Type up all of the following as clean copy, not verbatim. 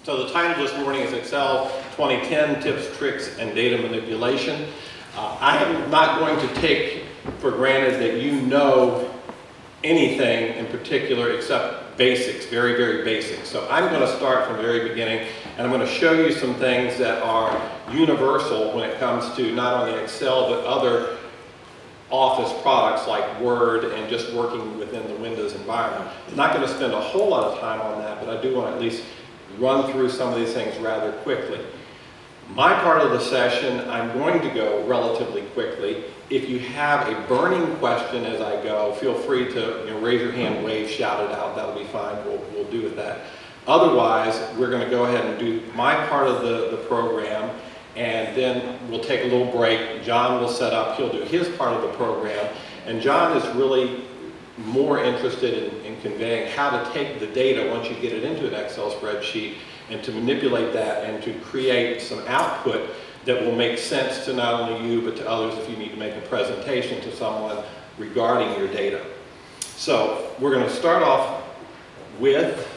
So the title this morning is Excel 2010 Tips, Tricks, and Data Manipulation. I am not going to take for granted that you know anything in particular except basics, very, very basic. So I'm going to start from the very beginning, and I'm going to show you some things that are universal when it comes to not only Excel but other Office products like Word and just working within the Windows environment. I'm not going to spend a whole lot of time on that, but I do want to at least run through some of these things rather quickly. My part of the session, I'm going to go relatively quickly. If you have a burning question as I go, feel free to raise your hand, wave, shout it out. That'll be fine. We'll do with that. Otherwise, we're going to go ahead and do my part of the program, and then we'll take a little break. John will set up. He'll do his part of the program. And John is really more interested in conveying how to take the data once you get it into an Excel spreadsheet and to manipulate that and to create some output that will make sense to not only you but to others if you need to make a presentation to someone regarding your data. So we're going to start off with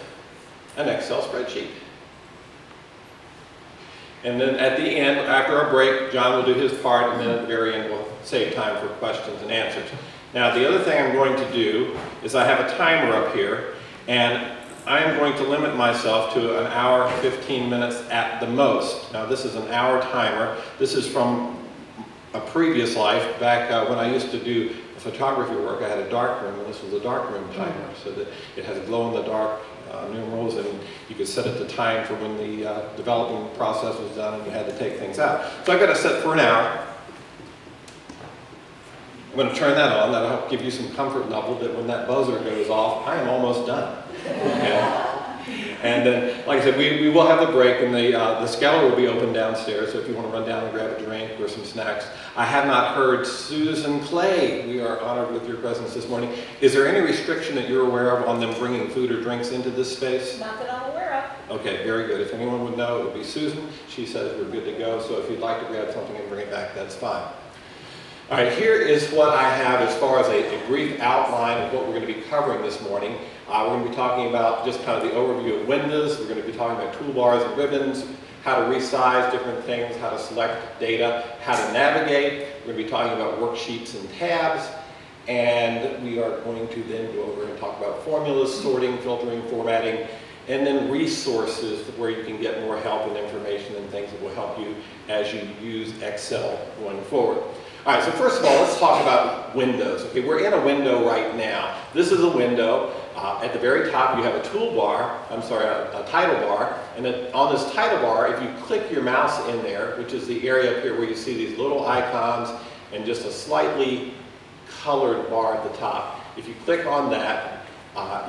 an Excel spreadsheet. And then at the end, after our break, John will do his part, and then at the very end we'll save time for questions and answers. Now the other thing I'm going to do is I have a timer up here, and I am going to limit myself to an hour, 15 minutes at the most. Now this is an hour timer. This is from a previous life, back when I used to do photography work. I had a dark room, and this was a dark room timer, so that it has glow-in-the-dark numerals, and you could set it to time for when the developing process was done and you had to take things out. So I've got it set for an hour. I'm going to turn that on. That'll help give you some comfort level that when that buzzer goes off, I am almost done. Okay? And then, like I said, we will have a break, and the scaler will be open downstairs, so if you want to run down and grab a drink or some snacks. I have not heard Susan Clay. We are honored with your presence this morning. Is there any restriction that you're aware of on them bringing food or drinks into this space? Not that I'm aware of. Okay, very good. If anyone would know, it would be Susan. She says we're good to go, so if you'd like to grab something and bring it back, that's fine. All right, here is what I have as far as a brief outline of what we're going to be covering this morning. We're going to be talking about just kind of the overview of Windows. We're going to be talking about toolbars and ribbons, how to resize different things, how to select data, how to navigate. We're going to be talking about worksheets and tabs. And we are going to then go over and talk about formulas, sorting, filtering, formatting, and then resources where you can get more help and information and things that will help you as you use Excel going forward. All right, so first of all, let's talk about Windows. Okay, we're in a window right now. This is a window. At the very top, you have a toolbar, a title bar, and then on this title bar, if you click your mouse in there, which is the area up here where you see these little icons and just a slightly colored bar at the top, if you click on that,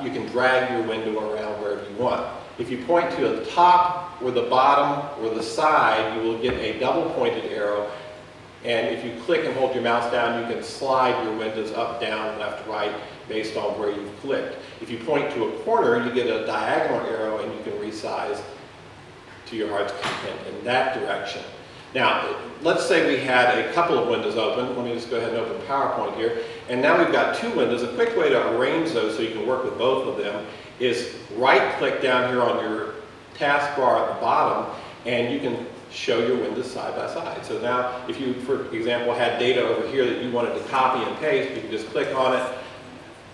you can drag your window around wherever you want. If you point to the top or the bottom or the side, you will get a double pointed arrow. And if you click and hold your mouse down, you can slide your windows up, down, left, right, based on where you've clicked. If you point to a corner, you get a diagonal arrow, and you can resize to your heart's content in that direction. Now, let's say we had a couple of windows open. Let me just go ahead and open PowerPoint here. And now we've got two windows. A quick way to arrange those so you can work with both of them is right-click down here on your taskbar at the bottom, and you can show your windows side by side. So now if you, for example, had data over here that you wanted to copy and paste, you can just click on it,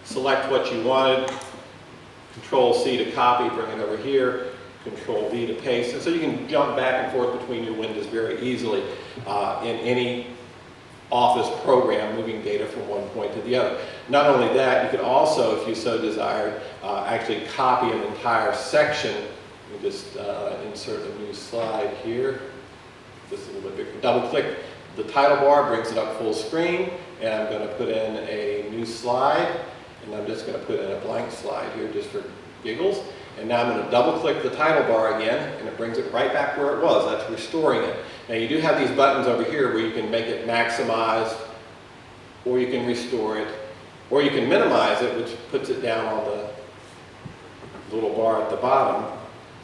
select what you wanted, Control-C to copy, bring it over here, Control-V to paste. And so you can jump back and forth between your windows very easily in any Office program, moving data from one point to the other. Not only that, you could also, if you so desired, actually copy an entire section. Let me just insert a new slide here. Just a little bit bigger. Double click the title bar, brings it up full screen, and I'm going to put in a new slide, and I'm just going to put in a blank slide here just for giggles. And now I'm going to double click the title bar again, and it brings it right back where it was. That's restoring it. Now you do have these buttons over here where you can make it maximized, or you can restore it, or you can minimize it, which puts it down on the little bar at the bottom.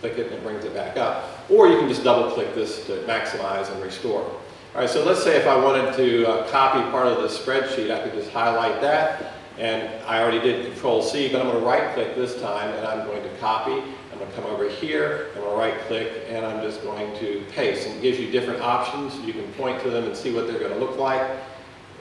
Click it and it brings it back up. Or you can just double click this to maximize and restore. All right, so let's say if I wanted to copy part of the spreadsheet, I could just highlight that, and I already did Control-C, but I'm going to right click this time, and I'm going to copy. I'm going to come over here, I'm going to right click, and I'm just going to paste. And it gives you different options. You can point to them and see what they're going to look like,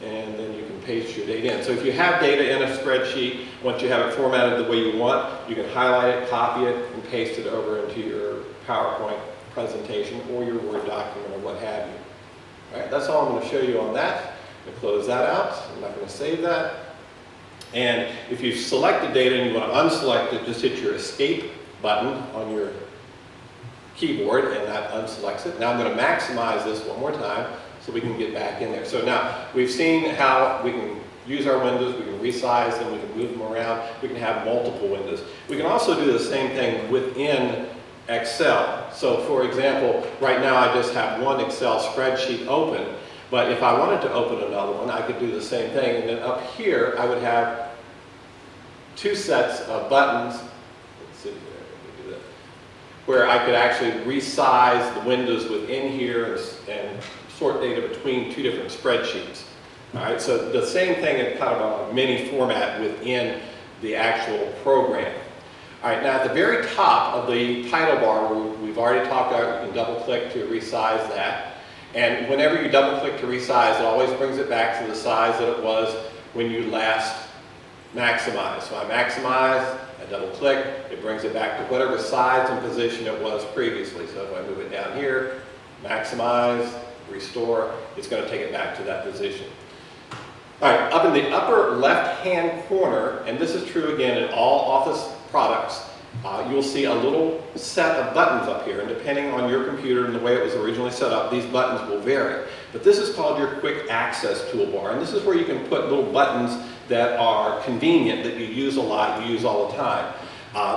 and then you can paste your data in. So if you have data in a spreadsheet, once you have it formatted the way you want, you can highlight it, copy it, and paste it over into your PowerPoint presentation or your Word document or what have you. All right, that's all I'm going to show you on that. I'm going to close that out. I'm not going to save that. And if you've selected data and you want to unselect it, just hit your Escape button on your keyboard, and that unselects it. Now I'm going to maximize this one more time so we can get back in there. So now we've seen how we can use our windows, we can resize them, we can move them around, we can have multiple windows. We can also do the same thing within Excel. So for example, right now I just have one Excel spreadsheet open, but if I wanted to open another one, I could do the same thing. And then up here, I would have two sets of buttons. Let's see here, let me do that. Where I could actually resize the windows within here and sort data between two different spreadsheets. All right, so the same thing in kind of a mini format within the actual program. All right, now at the very top of the title bar, we've already talked about, you can double click to resize that. And whenever you double click to resize, it always brings it back to the size that it was when you last maximized. So I maximize, I double click, it brings it back to whatever size and position it was previously. So if I move it down here, maximize, restore, it's going to take it back to that position. All right, up in the upper left-hand corner, and this is true again in all Office products, you'll see a little set of buttons up here, and depending on your computer and the way it was originally set up, these buttons will vary. But this is called your Quick Access toolbar, and this is where you can put little buttons that are convenient, that you use a lot, you use all the time.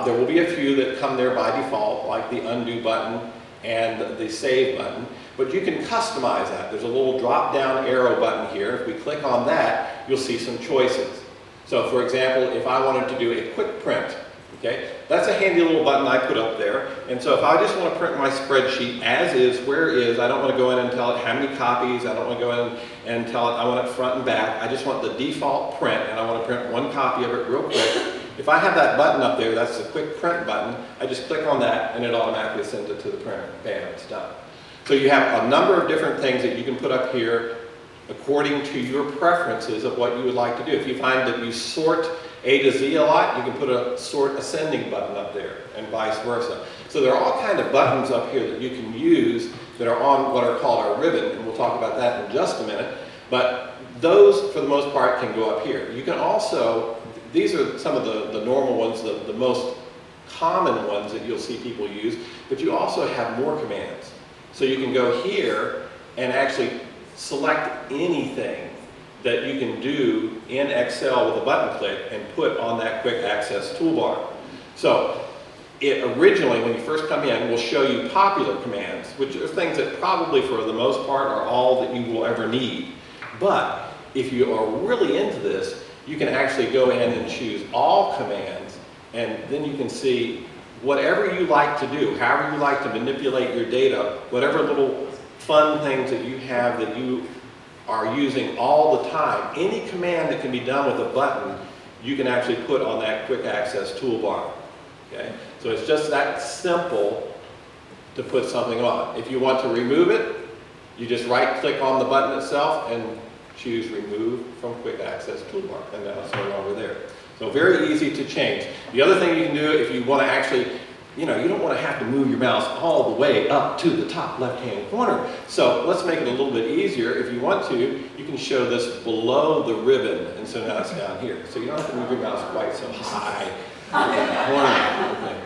There will be a few that come there by default, like the Undo button and the Save button, but you can customize that. There's a little drop-down arrow button here. If we click on that, you'll see some choices. So for example, if I wanted to do a quick print, okay, that's a handy little button I put up there. And so if I just want to print my spreadsheet as is, where it is, I don't want to go in and tell it how many copies, I don't want to go in and tell it I want it front and back. I just want the default print, and I want to print one copy of it real quick. If I have that button up there, that's the quick print button, I just click on that and it automatically sends it to the printer. Bam, it's done. So you have a number of different things that you can put up here according to your preferences of what you would like to do. If you find that you sort A to Z a lot, you can put a sort ascending button up there, and vice versa. So there are all kinds of buttons up here that you can use that are on what are called our ribbon, and we'll talk about that in just a minute. But those, for the most part, can go up here. You can also, these are some of the normal ones, the most common ones that you'll see people use, but you also have more commands. So you can go here and actually select anything that you can do in Excel with a button click and put on that Quick Access toolbar. So it originally, when you first come in, will show you popular commands, which are things that probably for the most part are all that you will ever need. But if you are really into this, you can actually go in and choose all commands, and then you can see whatever you like to do, however you like to manipulate your data, whatever little fun things that you have that you are using all the time, any command that can be done with a button, you can actually put on that Quick Access toolbar. Okay? So it's just that simple to put something on. If you want to remove it, you just right-click on the button itself and choose Remove from Quick Access Toolbar, and now it's no longer there. So very easy to change. The other thing you can do if you want to actually, you don't want to have to move your mouse all the way up to the top left-hand corner. So let's make it a little bit easier. If you want to, you can show this below the ribbon, and so now it's down here. So you don't have to move your mouse quite so high in the corner. Okay.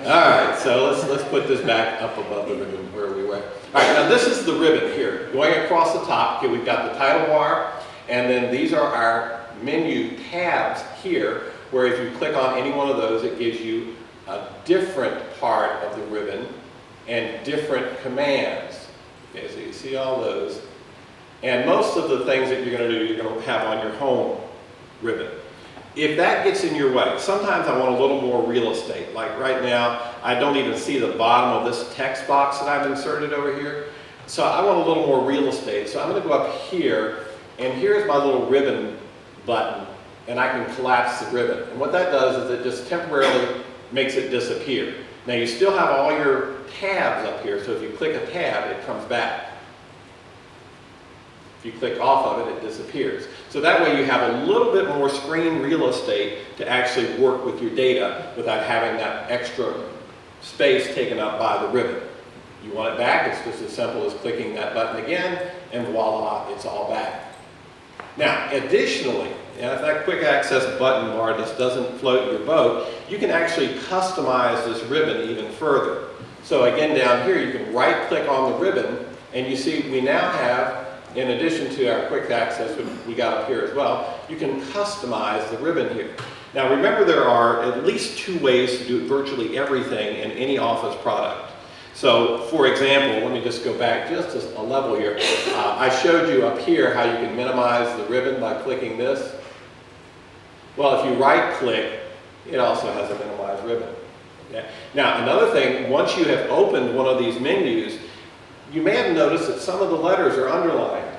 All right, so let's put this back up above the ribbon where we were. All right, now this is the ribbon here. Going across the top, okay, we've got the title bar, and then these are our menu tabs here, where if you click on any one of those, it gives you a different part of the ribbon and different commands. Okay, so you see all those. And most of the things that you're going to do, you're going to have on your home ribbon. If that gets in your way, sometimes I want a little more real estate. Like right now, I don't even see the bottom of this text box that I've inserted over here. So I want a little more real estate. So I'm going to go up here, and here's my little ribbon button, and I can collapse the ribbon. And what that does is it just temporarily makes it disappear. Now you still have all your tabs up here, so if you click a tab, it comes back. If you click off of it, it disappears. So that way you have a little bit more screen real estate to actually work with your data without having that extra space taken up by the ribbon. You want it back, it's just as simple as clicking that button again, and voila, it's all back. Now, additionally, and if that quick access button bar just doesn't float your boat, you can actually customize this ribbon even further. So again, down here, you can right click on the ribbon, and you see we now have, in addition to our quick access, which we got up here as well, you can customize the ribbon here. Now remember, there are at least 2 ways to do virtually everything in any Office product. So for example, let me just go back just a level here. I showed you up here how you can minimize the ribbon by clicking this. Well, if you right click, it also has a minimize ribbon. Okay? Now another thing, once you have opened one of these menus, you may have noticed that some of the letters are underlined.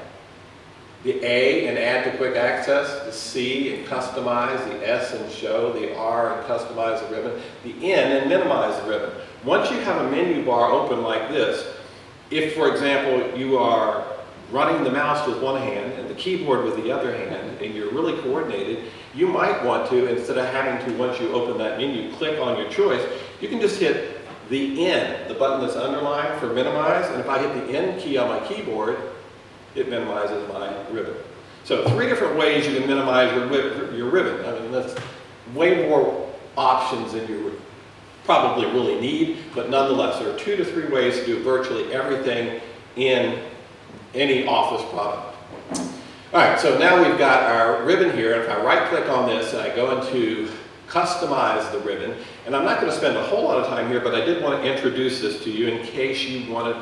The A in add to quick access, the C in customize, the S in show, the R in customize the ribbon, the N in minimize the ribbon. Once you have a menu bar open like this, if for example you are running the mouse with one hand and the keyboard with the other hand and you're really coordinated, you might want to, instead of having to, once you open that menu, click on your choice, you can just hit the N, the button that's underlined for minimize, and if I hit the N key on my keyboard, it minimizes my ribbon. So 3 different ways you can minimize your ribbon. I mean, that's way more options than you probably really need, but nonetheless, there are 2 to 3 ways to do virtually everything in any Office product. All right, so now we've got our ribbon here, and if I right click on this and I go into customize the ribbon, and I'm not going to spend a whole lot of time here, but I did want to introduce this to you in case you wanted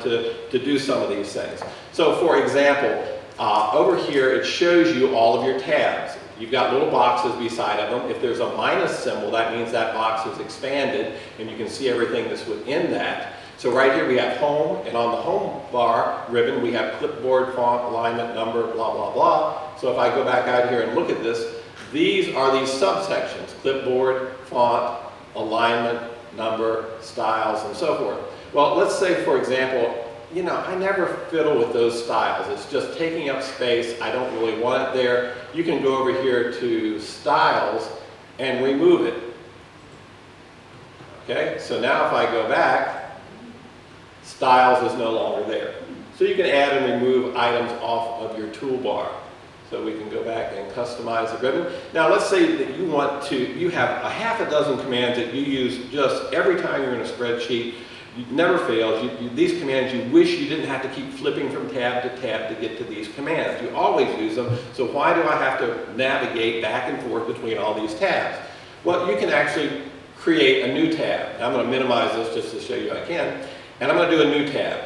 to do some of these things. So for example, over here it shows you all of your tabs. You've got little boxes beside of them. If there's a minus symbol, that means that box is expanded and you can see everything that's within that. So right here we have home, and on the home bar ribbon we have clipboard, font, alignment, number, blah, blah, blah. So if I go back out here and look at this, these are these subsections: clipboard, font, alignment, number, styles, and so forth. Well, let's say, for example, you know, I never fiddle with those styles. It's just taking up space. I don't really want it there. You can go over here to styles and remove it. Okay, so now if I go back, styles is no longer there. So you can add and remove items off of your toolbar. So we can go back and customize the ribbon. Now let's say that you have a half a dozen commands that you use just every time you're in a spreadsheet. It never fails. These commands, you wish you didn't have to keep flipping from tab to tab to get to these commands. You always use them, so why do I have to navigate back and forth between all these tabs? Well, you can actually create a new tab. I'm going to minimize this just to show you I can, and I'm going to do a new tab.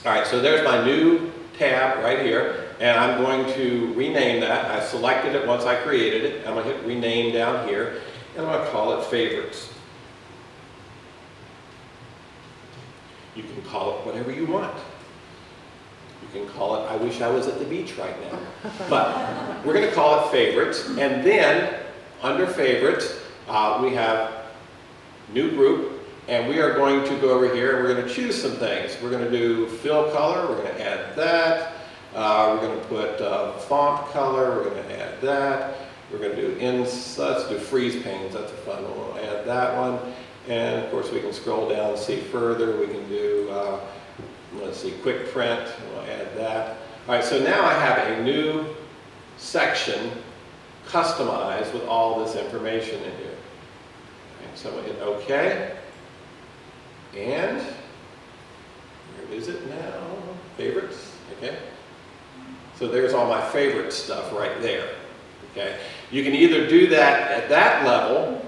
All right, so there's my new tab right here, and I'm going to rename that. I selected it once I created it. I'm going to hit rename down here, and I'm going to call it favorites. You can call it whatever you want. You can call it, I wish I was at the beach right now. But we're going to call it favorites, and then under favorites, we have new group, and we are going to go over here and we're going to choose some things. We're going to do fill color, we're going to add that. We're going to put font color, we're going to add that. We're going to do let's do freeze panes, that's a fun one. We'll add that one. And of course we can scroll down and see further. We can do, let's see, quick print, we'll add that. All right, so now I have a new section customized with all this information in here. Okay, so we'll hit OK. And where is it now? Favorites, okay. So there's all my favorite stuff right there, okay. You can either do that at that level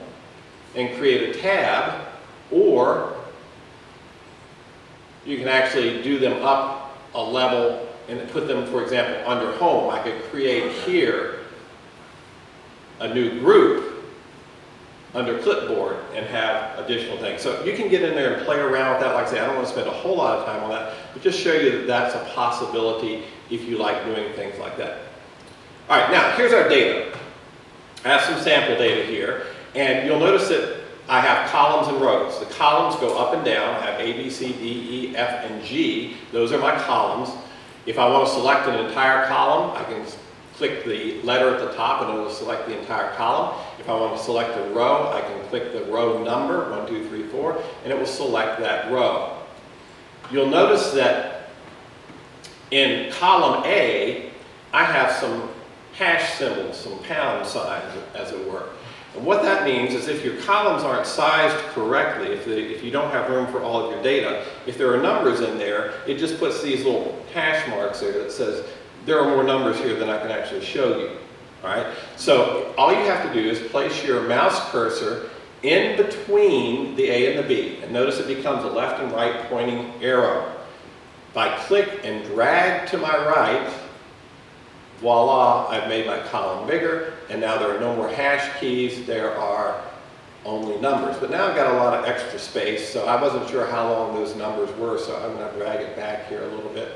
and create a tab, or you can actually do them up a level and put them, for example, under home. I could create here a new group under clipboard and have additional things. So you can get in there and play around with that. Like I say, I don't want to spend a whole lot of time on that, but just show you that that's a possibility if you like doing things like that. All right, now here's our data. I have some sample data here. And you'll notice that I have columns and rows. The columns go up and down. I have A, B, C, D, E, F, and G. Those are my columns. If I want to select an entire column, I can click the letter at the top and it will select the entire column. If I want to select a row, I can click the row number, 1, 2, 3, 4, and it will select that row. You'll notice that in column A, I have some hash symbols, some pound signs, as it were. And what that means is if your columns aren't sized correctly, if you don't have room for all of your data, if there are numbers in there, it just puts these little hash marks there that says, there are more numbers here than I can actually show you. All right? So all you have to do is place your mouse cursor in between the A and the B. And notice it becomes a left and right pointing arrow. If I click and drag to my right, voila, I've made my column bigger, and now there are no more hash keys, there are only numbers. But now I've got a lot of extra space, so I wasn't sure how long those numbers were, so I'm going to drag it back here a little bit.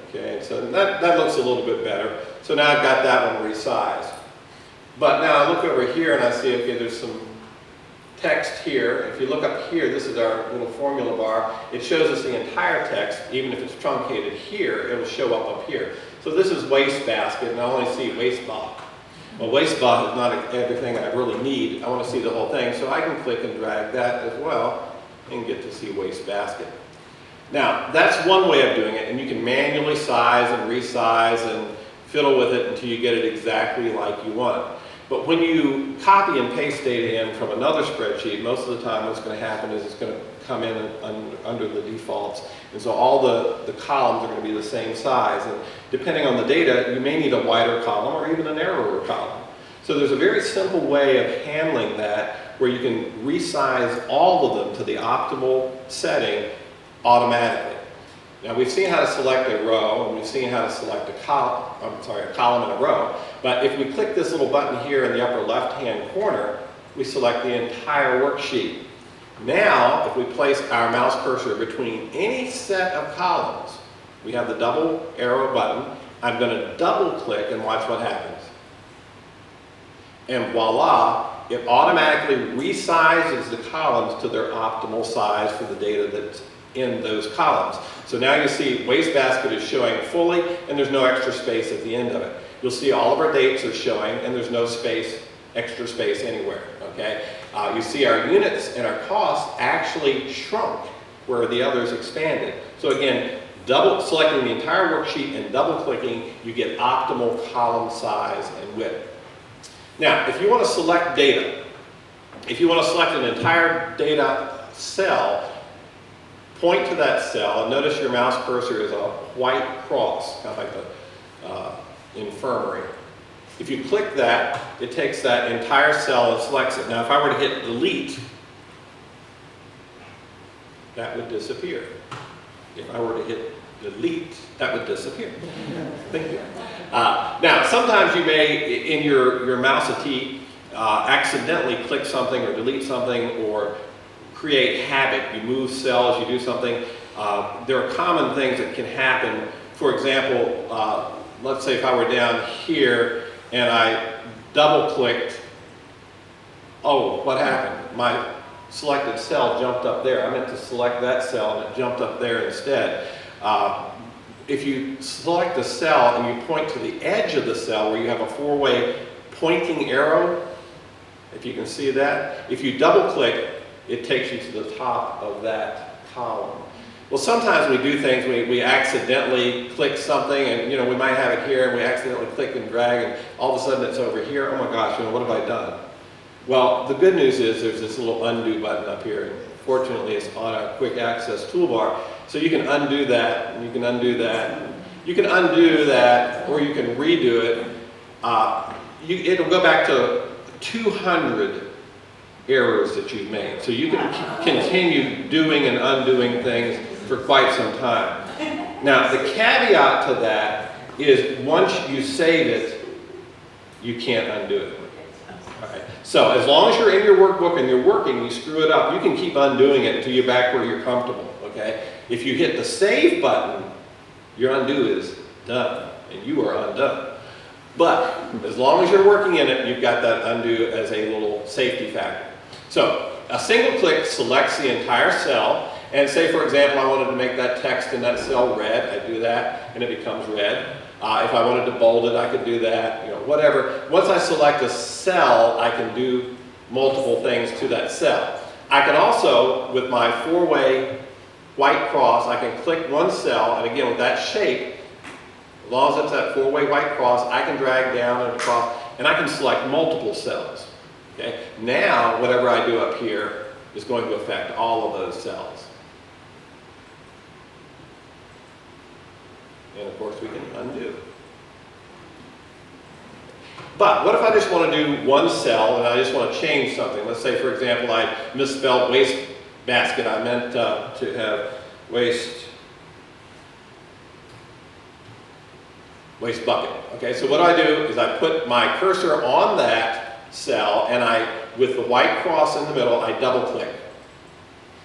Okay, so that looks a little bit better. So now I've got that one resized. But now I look over here and I see, okay, there's some text here. If you look up here, this is our little formula bar. It shows us the entire text. Even if it's truncated here, it will show up here. So this is wastebasket, and I only see wastebot. Well, wastebot is not everything I really need. I want to see the whole thing, so I can click and drag that as well and get to see wastebasket. Now, that's one way of doing it, and you can manually size and resize and fiddle with it until you get it exactly like you want it. But when you copy and paste data in from another spreadsheet, most of the time what's going to happen is it's going to come in under the defaults. And so all the columns are going to be the same size. And depending on the data, you may need a wider column or even a narrower column. So there's a very simple way of handling that where you can resize all of them to the optimal setting automatically. Now we've seen how to select a row, and we've seen how to select a column and a row, but if we click this little button here in the upper left-hand corner, we select the entire worksheet. Now, if we place our mouse cursor between any set of columns, we have the double arrow button. I'm going to double click and watch what happens. And voila, it automatically resizes the columns to their optimal size for the data that's in those columns. So now you see wastebasket is showing fully, and there's no extra space at the end of it. You'll see all of our dates are showing, and there's no space, extra space anywhere. Okay? You see our units and our costs actually shrunk where the others expanded. So again, double selecting the entire worksheet and double clicking, you get optimal column size and width. Now, if you want to select data, if you want to select an entire data cell, point to that cell and notice your mouse cursor is a white cross, kind of like the infirmary. If you click that, it takes that entire cell and selects it. Now, if I were to hit delete, that would disappear. If I were to hit delete, that would disappear. Thank you. Now, sometimes you may, in your mouse-a-tee, accidentally click something or delete something or create havoc. You move cells, you do something. There are common things that can happen. For example, let's say if I were down here and I double-clicked, oh, what happened? My selected cell jumped up there. I meant to select that cell and it jumped up there instead. If you select a cell and you point to the edge of the cell where you have a four-way pointing arrow, if you can see that, if you double-click, it takes you to the top of that column. Well, sometimes we do things, we accidentally click something and we might have it here and we accidentally click and drag and all of a sudden it's over here. Oh my gosh, what have I done? Well, the good news is there's this little undo button up here. Fortunately, it's on a quick access toolbar. So you can undo that, and you can undo that. You can undo that, or you can redo it. It'll go back to 200 errors that you've made. So you can continue doing and undoing things for quite some time. Now, the caveat to that is once you save it, you can't undo it. All right. So as long as you're in your workbook and you're working, you screw it up, you can keep undoing it until you're back where you're comfortable. Okay? If you hit the save button, your undo is done, and you are undone. But as long as you're working in it, you've got that undo as a little safety factor. So a single click selects the entire cell, and say for example I wanted to make that text in that cell red, I do that and it becomes red. If I wanted to bold it, I could do that, you know, whatever. Once I select a cell, I can do multiple things to that cell. I can also, with my four-way white cross, I can click one cell, and again with that shape, as long as it's that four-way white cross, I can drag down and across, and I can select multiple cells. Okay? Now, whatever I do up here is going to affect all of those cells. And of course we can undo. But what if I just want to do one cell and I just want to change something? Let's say for example I misspelled waste basket. I meant to have waste bucket. Okay, so what I do is I put my cursor on that cell and with the white cross in the middle, I double click.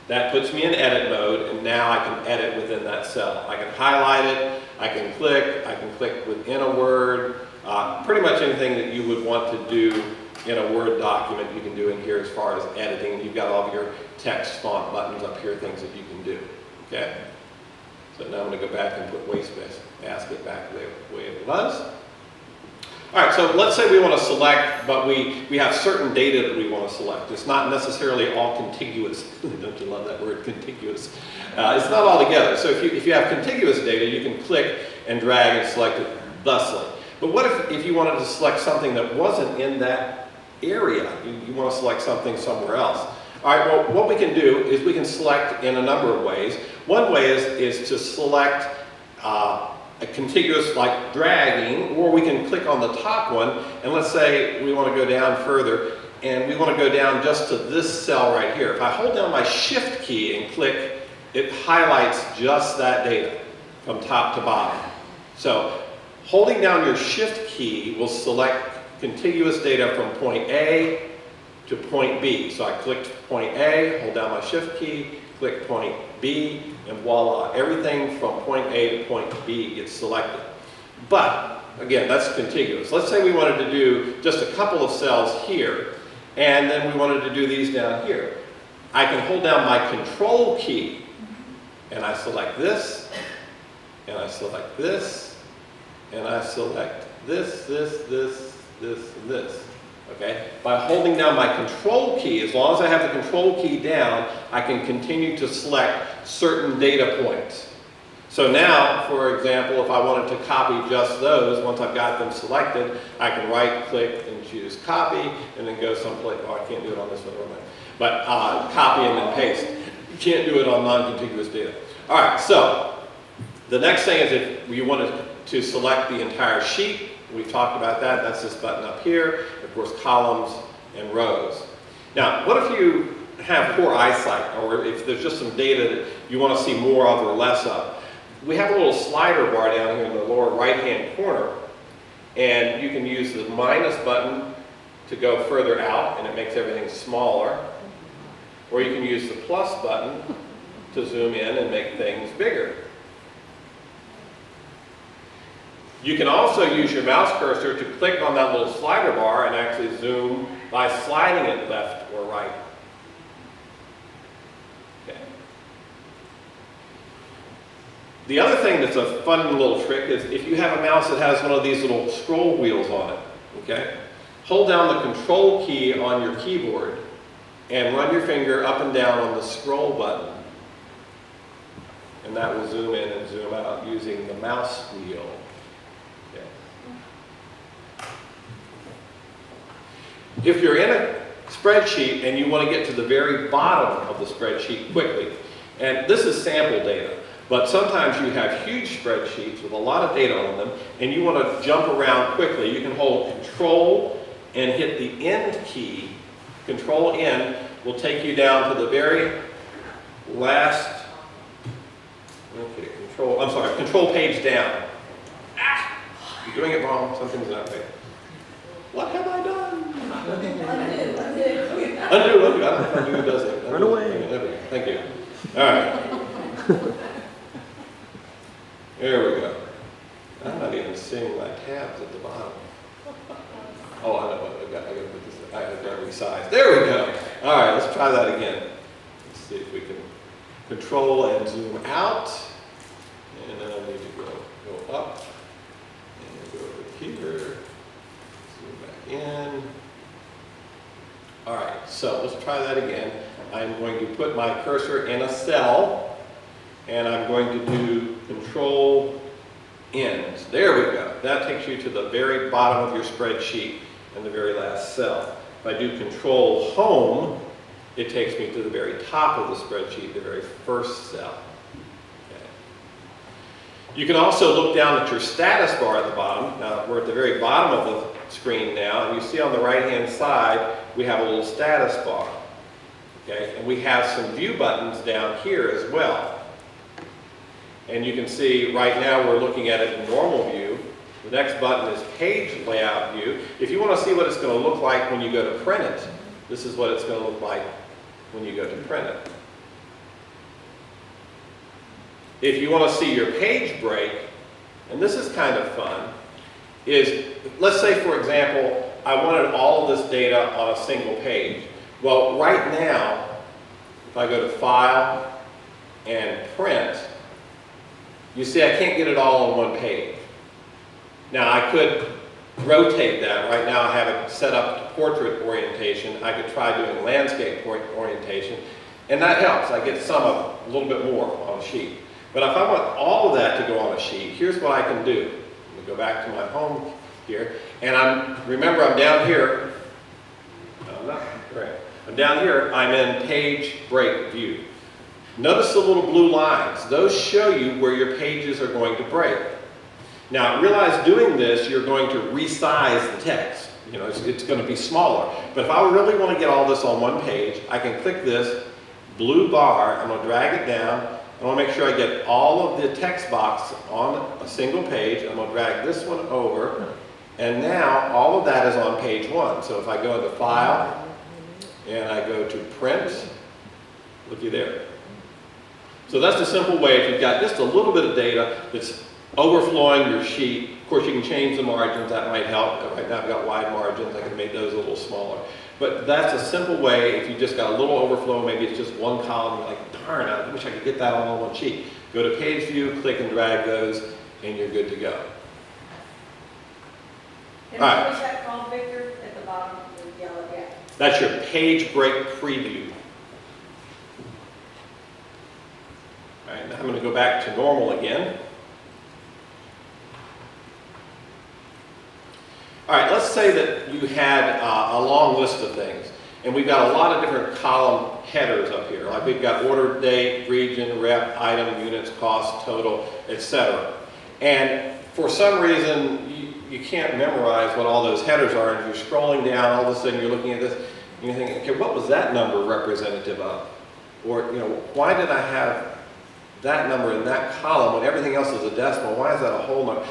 That puts me in edit mode, and now I can edit within that cell. I can highlight it, I can click within a word, pretty much anything that you would want to do in a Word document you can do in here as far as editing. You've got all of your text, font buttons up here, things that you can do. Okay? So now I'm going to go back and put waste basket back the way it was. All right, so let's say we want to select, but we have certain data that we want to select. It's not necessarily all contiguous. Don't you love that word, contiguous? It's not all together. So if you have contiguous data, you can click and drag and select it thusly. But what if you wanted to select something that wasn't in that area? You want to select something somewhere else. All right, well, what we can do is we can select in a number of ways. One way is to select a contiguous, like dragging, or we can click on the top one, and let's say we want to go down further, and we want to go down just to this cell right here. If I hold down my Shift key and click, it highlights just that data from top to bottom. So holding down your Shift key will select contiguous data from point A to point B. So I clicked point A, hold down my Shift key, click point B, and voila, everything from point A to point B gets selected. But, again, that's contiguous. Let's say we wanted to do just a couple of cells here, and then we wanted to do these down here. I can hold down my Control key, and I select this, and I select this, and I select this, and this. Okay? By holding down my Control key, as long as I have the Control key down, I can continue to select certain data points. So now, for example, if I wanted to copy just those, once I've got them selected, I can right-click and choose Copy, and then go someplace. Oh, I can't do it on this one, but copy and then paste. You can't do it on non-contiguous data. All right, so the next thing is if you wanted to select the entire sheet. We talked about that. That's this button up here. Of course, columns and rows. Now, what if you have poor eyesight, or if there's just some data that you want to see more of or less of? We have a little slider bar down here in the lower right-hand corner, and you can use the minus button to go further out, and it makes everything smaller. Or you can use the plus button to zoom in and make things bigger. You can also use your mouse cursor to click on that little slider bar and actually zoom by sliding it left or right. Okay. The other thing that's a fun little trick is if you have a mouse that has one of these little scroll wheels on it, okay? Hold down the Control key on your keyboard and run your finger up and down on the scroll button. And that will zoom in and zoom out using the mouse wheel. If you're in a spreadsheet and you want to get to the very bottom of the spreadsheet quickly, and this is sample data, but sometimes you have huge spreadsheets with a lot of data on them, and you want to jump around quickly, you can hold Control and hit the End key. Control End will take you down to the very last, Control page down. Ah, you're doing it wrong, something's not right. What have I done? Undo. I don't know if undo does it. Run away. Thank you. All right. There we go. I'm not even seeing my tabs at the bottom. Oh, Control, I know, I got to put this, I got to resize. There we go. All right, let's try that again. Let's see if we can Control and zoom out. And then I need to go up and go over here, zoom back in. All right, so let's try that again. I'm going to put my cursor in a cell, and I'm going to do Control Ends. There we go. That takes you to the very bottom of your spreadsheet in the very last cell. If I do Control Home, it takes me to the very top of the spreadsheet, the very first cell. Okay. You can also look down at your status bar at the bottom. Now, we're at the very bottom of the screen now, and you see on the right-hand side, we have a little status bar. Okay? And we have some view buttons down here as well. And you can see right now we're looking at it in normal view. The next button is page layout view. If you want to see what it's going to look like when you go to print it, this is what it's going to look like when you go to print it. If you want to see your page break, and this is kind of fun, is let's say, for example, I wanted all of this data on a single page. Well, right now, if I go to File and Print, you see I can't get it all on one page. Now, I could rotate that. Right now, I have it set up to portrait orientation. I could try doing landscape orientation, and that helps. I get some of it, a little bit more on a sheet. But if I want all of that to go on a sheet, here's what I can do. Let me go back to my home here, and remember I'm down here. I'm down here, I'm in page break view. Notice the little blue lines. Those show you where your pages are going to break. Now, realize doing this, you're going to resize the text. You know, it's going to be smaller. But if I really want to get all this on one page, I can click this blue bar. I'm going to drag it down. I want to make sure I get all of the text box on a single page. I'm going to drag this one over. And now, all of that is on page one. So if I go into File, and I go to Print, looky there. So that's a simple way. If you've got just a little bit of data that's overflowing your sheet, of course you can change the margins, that might help. Right now I've got wide margins, I can make those a little smaller. But that's a simple way. If you just got a little overflow, maybe it's just one column, you're like, darn, I wish I could get that all on one sheet. Go to Page View, click and drag those, and you're good to go. And what was that called, Victor, at the bottom of the yellow gap? That's your page break preview. All right, now I'm going to go back to normal again. All right, let's say that you had a long list of things, and we've got a lot of different column headers up here. Like we've got order, date, region, rep, item, units, cost, total, etc. And for some reason, you can't memorize what all those headers are. And if you're scrolling down, all of a sudden you're looking at this, and you're thinking, okay, what was that number representative of? Or, you know, why did I have that number in that column when everything else is a decimal? Why is that a whole number?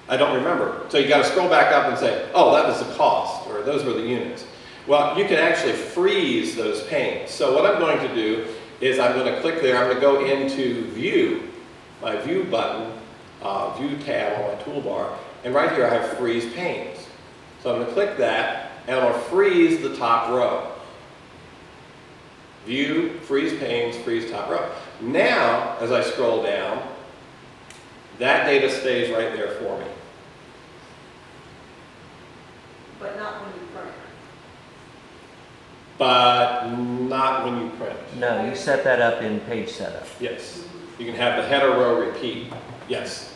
I don't remember. So you got to scroll back up and say, oh, that was the cost, or those were the units. Well, you can actually freeze those panes. So what I'm going to do is I'm going to click there. I'm going to go into View, my View button, View tab on my toolbar, and right here I have Freeze Panes. So I'm going to click that, and I'm going to freeze the top row. View, Freeze Panes, Freeze Top Row. Now, as I scroll down, that data stays right there for me. But not when you print. But not when you print. No, you set that up in Page Setup. Yes. You can have the header row repeat. Yes.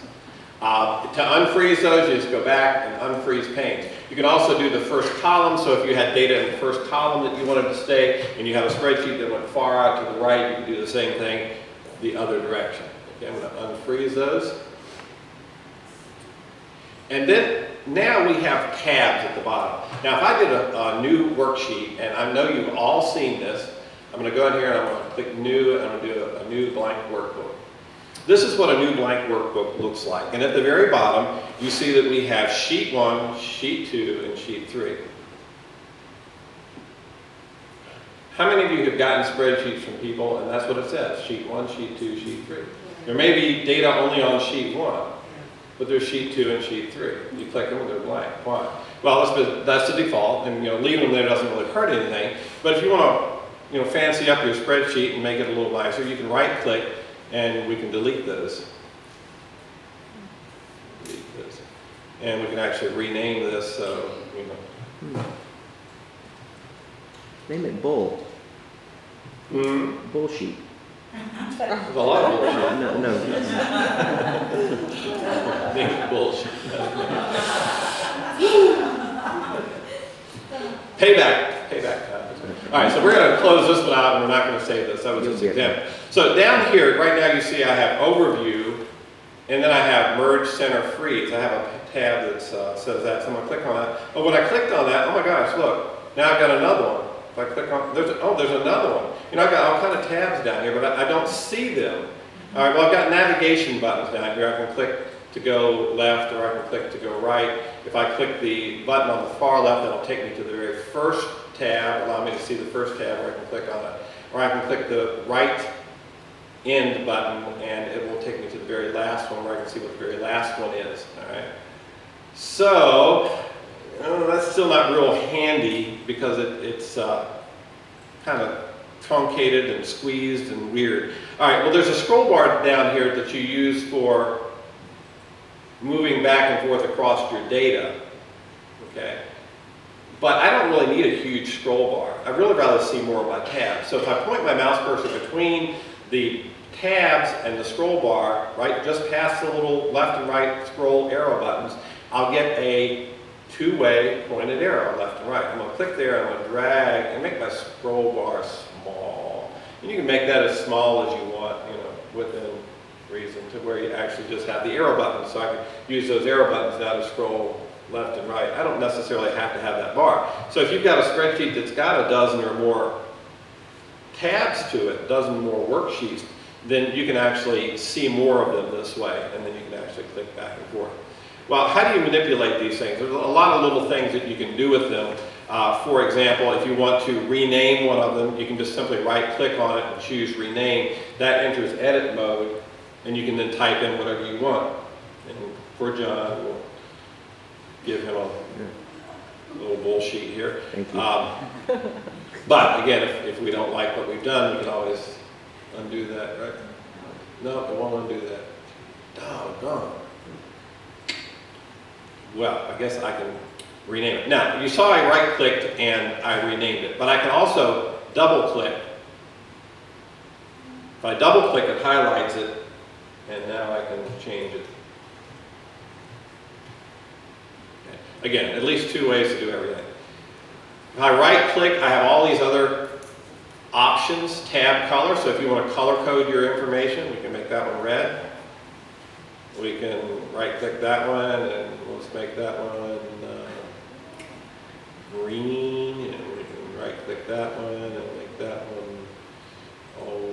To unfreeze those, you just go back and unfreeze panes. You can also do the first column, so if you had data in the first column that you wanted to stay, and you have a spreadsheet that went far out to the right, you can do the same thing the other direction. Okay, I'm going to unfreeze those. And then, now we have tabs at the bottom. Now, if I did a new worksheet, and I know you've all seen this, I'm going to go in here and I'm going to click New, and I'm going to do a new blank workbook. This is what a new blank workbook looks like. And at the very bottom, you see that we have Sheet 1, Sheet 2, and Sheet 3. How many of you have gotten spreadsheets from people, and that's what it says, Sheet 1, Sheet 2, Sheet 3. There may be data only on Sheet 1. But there's Sheet 2 and Sheet 3. You click them and they're blank. Why? Well, that's the default, and leaving them there doesn't really hurt anything. But if you want to, fancy up your spreadsheet and make it a little nicer, you can right-click, and we can delete those. And we can actually rename this, so, Name it bull. Bullshit. There's a lot of bullshit. No. Name it bullshit. Payback time. All right, so we're going to close this one out, and we're not going to save this. That was just an example. So down here, right now, you see I have overview, and then I have merge center freeze. I have a tab that says that, so I'm going to click on that. But when I clicked on that, oh my gosh, look, now I've got another one. If I click on, there's another one. I've got all kind of tabs down here, but I don't see them. All right, well, I've got navigation buttons down here. I can click to go left, or I can click to go right. If I click the button on the far left, that'll take me to the very first tab, allow me to see the first tab where I can click on it. Or I can click the right end button, and it will take me to the very last one where I can see what the very last one is. All right. So that's still not real handy because it's kind of truncated and squeezed and weird. All right, well, there's a scroll bar down here that you use for moving back and forth across your data, okay? But I don't really need a huge scroll bar. I'd really rather see more of my tabs. So if I point my mouse cursor between the tabs and the scroll bar, right, just past the little left and right scroll arrow buttons, I'll get a two-way pointed arrow, left and right. I'm going to click there, I'm going to drag, and make my scroll bar small. And you can make that as small as you want, within reason, to where you actually just have the arrow buttons. So I can use those arrow buttons now to scroll left and right. I don't necessarily have to have that bar. So if you've got a spreadsheet that's got a dozen or more tabs to it, a dozen more worksheets, then you can actually see more of them this way, and then you can actually click back and forth. Well, how do you manipulate these things? There's a lot of little things that you can do with them. For example, if you want to rename one of them, you can just simply right-click on it and choose Rename. That enters edit mode, and you can then type in whatever you want. And for John, we'll give him a little bullshit here. Thank you. But again, if we don't like what we've done, we can always undo that, right? No, it won't undo that. Doggone. Well, I guess I can rename it. Now, you saw I right-clicked and I renamed it, but I can also double-click. If I double-click, it highlights it, and now I can change it. Okay. Again, at least two ways to do everything. If I right-click, I have all these other options, tab color, so if you want to color code your information, we can make that one red. We can right-click that one, and let's make that one green, and we can right-click that one, and make that one,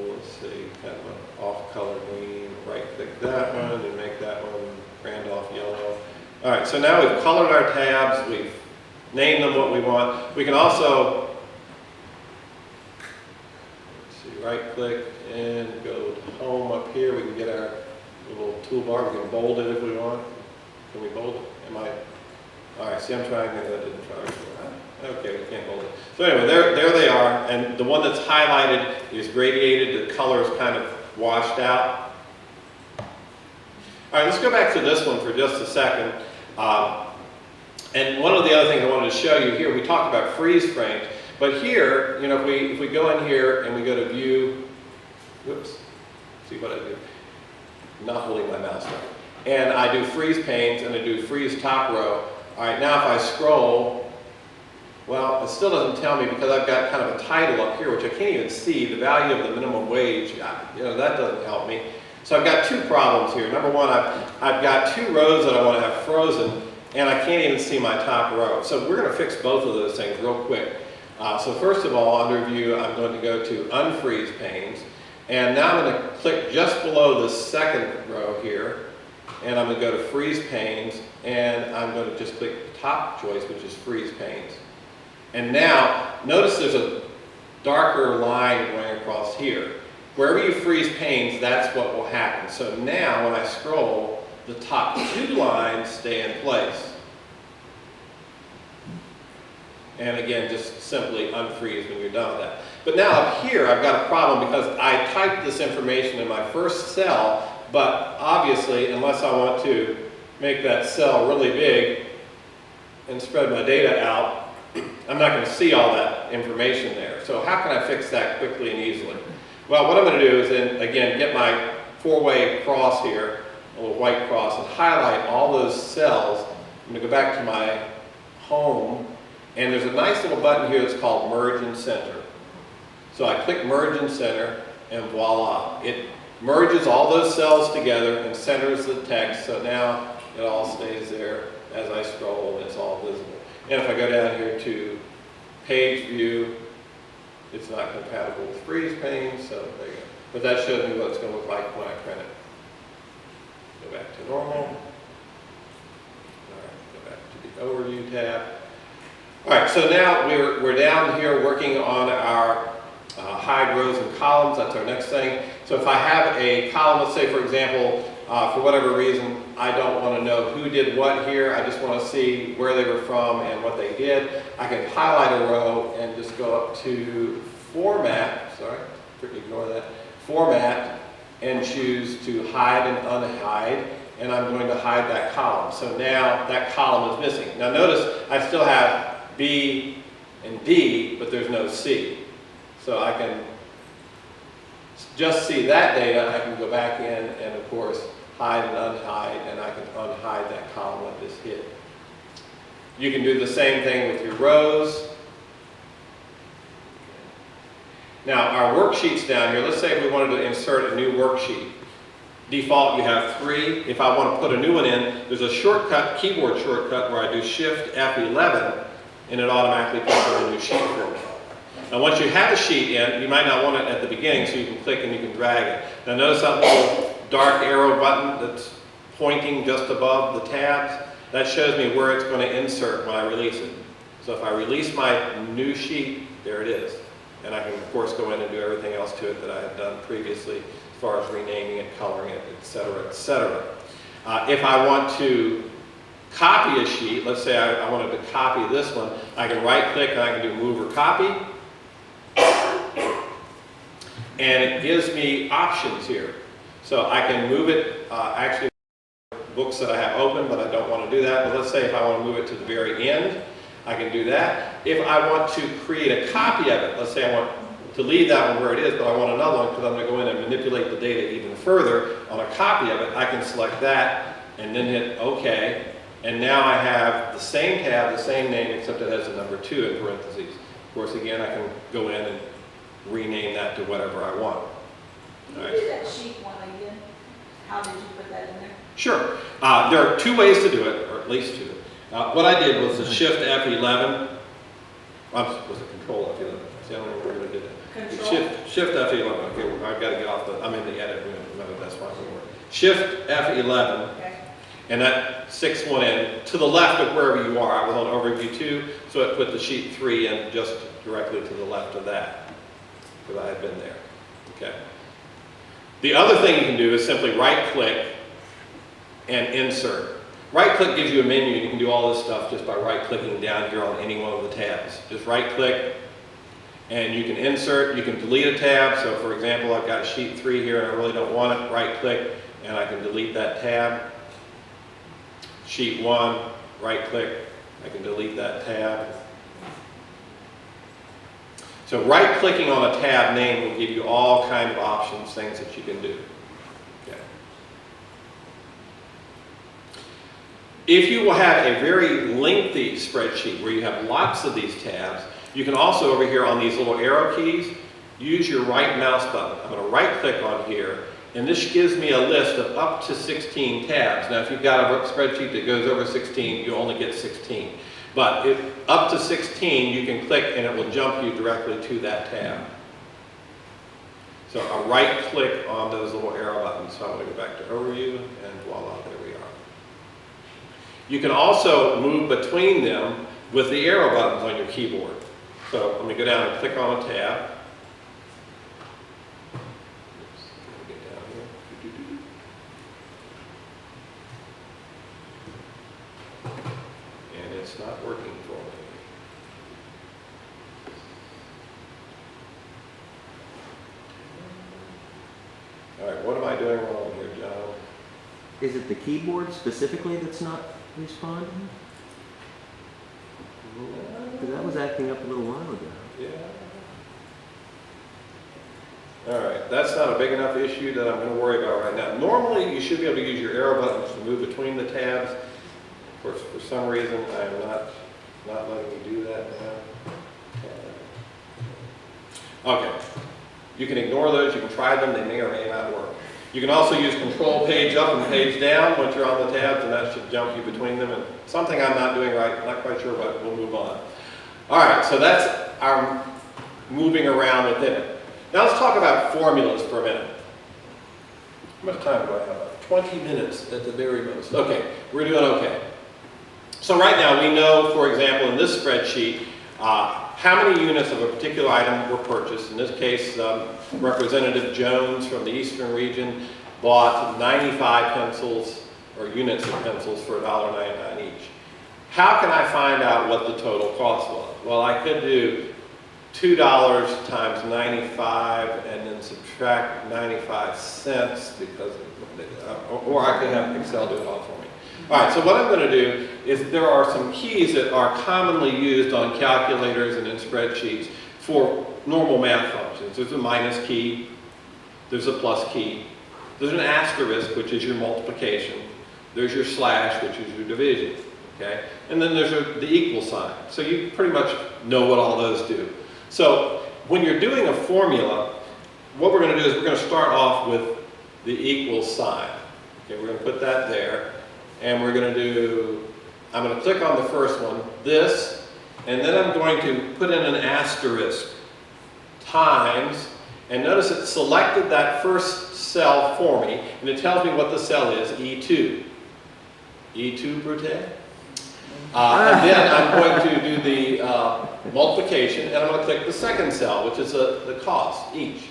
let's see, kind of an off-color green. Right-click that one, and make that one Randolph yellow. All right, so now we've colored our tabs, we've named them what we want. We can also, let's see, right-click and go to home up here. We can get our little toolbar. We can bold it if we want. Can we bold it? All right, see, I'm trying, that didn't try. Okay, we can't bold it. So anyway, there they are, and the one that's highlighted is gradiated. The color is kind of washed out. All right, let's go back to this one for just a second. And one of the other things I wanted to show you here, we talked about freeze frames, but here, if we go in here and we go to view, whoops, see what I do. Not holding my mouse down. And I do freeze panes and I do freeze top row. All right, now if I scroll, well, it still doesn't tell me because I've got kind of a title up here, which I can't even see, the value of the minimum wage. That doesn't help me. So I've got two problems here. Number one, I've got two rows that I want to have frozen, and I can't even see my top row. So we're going to fix both of those things real quick. So first of all, under view, I'm going to go to unfreeze panes. And now I'm going to click just below the second row here, and I'm going to go to freeze panes, and I'm going to just click the top choice, which is freeze panes. And now, notice there's a darker line going across here. Wherever you freeze panes, that's what will happen. So now, when I scroll, the top two lines stay in place. And again, just simply unfreeze when you're done with that. But now up here, I've got a problem because I typed this information in my first cell, but obviously, unless I want to make that cell really big and spread my data out, I'm not going to see all that information there. So how can I fix that quickly and easily? Well, what I'm going to do is then, again, get my four-way cross here, a little white cross, and highlight all those cells. I'm going to go back to my home, and there's a nice little button here that's called Merge and Center. So I click Merge and Center, and voila. It merges all those cells together and centers the text, so now it all stays there as I scroll, and it's all visible. And if I go down here to Page View, it's not compatible with freeze pane, so there you go. But that shows me what it's going to look like when I print it. Go back to normal. All right, go back to the Overview tab. All right, so now we're down here working on our hide rows and columns. That's our next thing. So if I have a column, let's say for example, for whatever reason, I don't want to know who did what here. I just want to see where they were from and what they did. I can highlight a row and just go up to Format, sorry, ignore that, Format, and choose to hide and unhide, and I'm going to hide that column. So now that column is missing. Now notice I still have B and D, but there's no C. So I can just see that data. I can go back in and of course hide and unhide, and I can unhide that column I just hid. You can do the same thing with your rows. Now our worksheets down here, let's say if we wanted to insert a new worksheet. Default you have 3. If I want to put a new one in, there's a shortcut, keyboard shortcut, where I do Shift F11 and it automatically puts in a new sheet for me. Now once you have a sheet in, you might not want it at the beginning, so you can click and you can drag it. Now notice that little dark arrow button that's pointing just above the tabs? That shows me where it's going to insert when I release it. So if I release my new sheet, there it is. And I can of course go in and do everything else to it that I had done previously as far as renaming it, coloring it, etc., etc. If I want to copy a sheet, let's say I wanted to copy this one, I can right click and I can do Move or Copy. And it gives me options here. So I can move it, actually books that I have open, but I don't want to do that. But let's say if I want to move it to the very end, I can do that. If I want to create a copy of it, let's say I want to leave that one where it is, but I want another one because I'm going to go in and manipulate the data even further on a copy of it, I can select that and then hit OK. And now I have the same tab, the same name, except it has the number 2 in parentheses. Of course, again, I can go in and rename that to whatever I want. Can you do that sheet one again? How did you put that in there? Sure. There are 2 ways to do it, or at least 2. What I did was the Shift F11. Was it Control F11? See, I don't remember what I did that. Control? Shift F11. Okay, well, I've got to get off the, I'm in the edit room. Remember, that's why I'm working. Shift F11. Okay. And that 6 one in to the left of wherever you are. I was on Overview 2, so it put the sheet 3 in just directly to the left of that, because I had been there. Okay. The other thing you can do is simply right-click and insert. Right-click gives you a menu, and you can do all this stuff just by right-clicking down here on any one of the tabs. Just right-click, and you can insert. You can delete a tab. So, for example, I've got sheet 3 here, and I really don't want it. Right-click, and I can delete that tab. Sheet 1, right-click, I can delete that tab. So right-clicking on a tab name will give you all kind of options, things that you can do. Okay. If you will have a very lengthy spreadsheet where you have lots of these tabs, you can also, over here on these little arrow keys, use your right mouse button. I'm going to right-click on here, and this gives me a list of up to 16 tabs. Now, if you've got a spreadsheet that goes over 16, you only get 16. But if up to 16, you can click and it will jump you directly to that tab. So a right click on those little arrow buttons. So I'm going to go back to Overview, and voila, there we are. You can also move between them with the arrow buttons on your keyboard. So let me go down and click on a tab. It's not working for me. All right, what am I doing wrong here, John? Is it the keyboard specifically that's not responding? Because that was acting up a little while ago. Yeah. All right, that's not a big enough issue that I'm going to worry about right now. Normally, you should be able to use your arrow buttons to move between the tabs. Of course, for some reason, I am not letting me do that now. Okay, you can ignore those. You can try them. They may or may not work. You can also use control page up and page down once you're on the tabs, and that should jump you between them. And something I'm not doing right, I'm not quite sure, but we'll move on. All right, so that's our moving around within it. Now let's talk about formulas for a minute. How much time do I have? 20 minutes at the very most. Okay, we're doing okay. So right now we know, for example, in this spreadsheet, how many units of a particular item were purchased. In this case, Representative Jones from the Eastern region bought 95 pencils, or units of pencils, for $1.99 each. How can I find out what the total cost was? Well, I could do $2 times 95 and then subtract 95 cents because, or I could have Excel do it all for me. All right, so what I'm going to do is there are some keys that are commonly used on calculators and in spreadsheets for normal math functions. There's a minus key, there's a plus key, there's an asterisk, which is your multiplication, there's your slash, which is your division, okay? And then there's the equal sign. So you pretty much know what all those do. So when you're doing a formula, what we're going to do is we're going to start off with the equal sign. Okay, we're going to put that there. And we're going to do, I'm going to click on the first one, this, and then I'm going to put in an asterisk, times, and notice it selected that first cell for me, and it tells me what the cell is, E2. E2, Brute? And then I'm going to do the multiplication, and I'm going to click the second cell, which is the cost, each,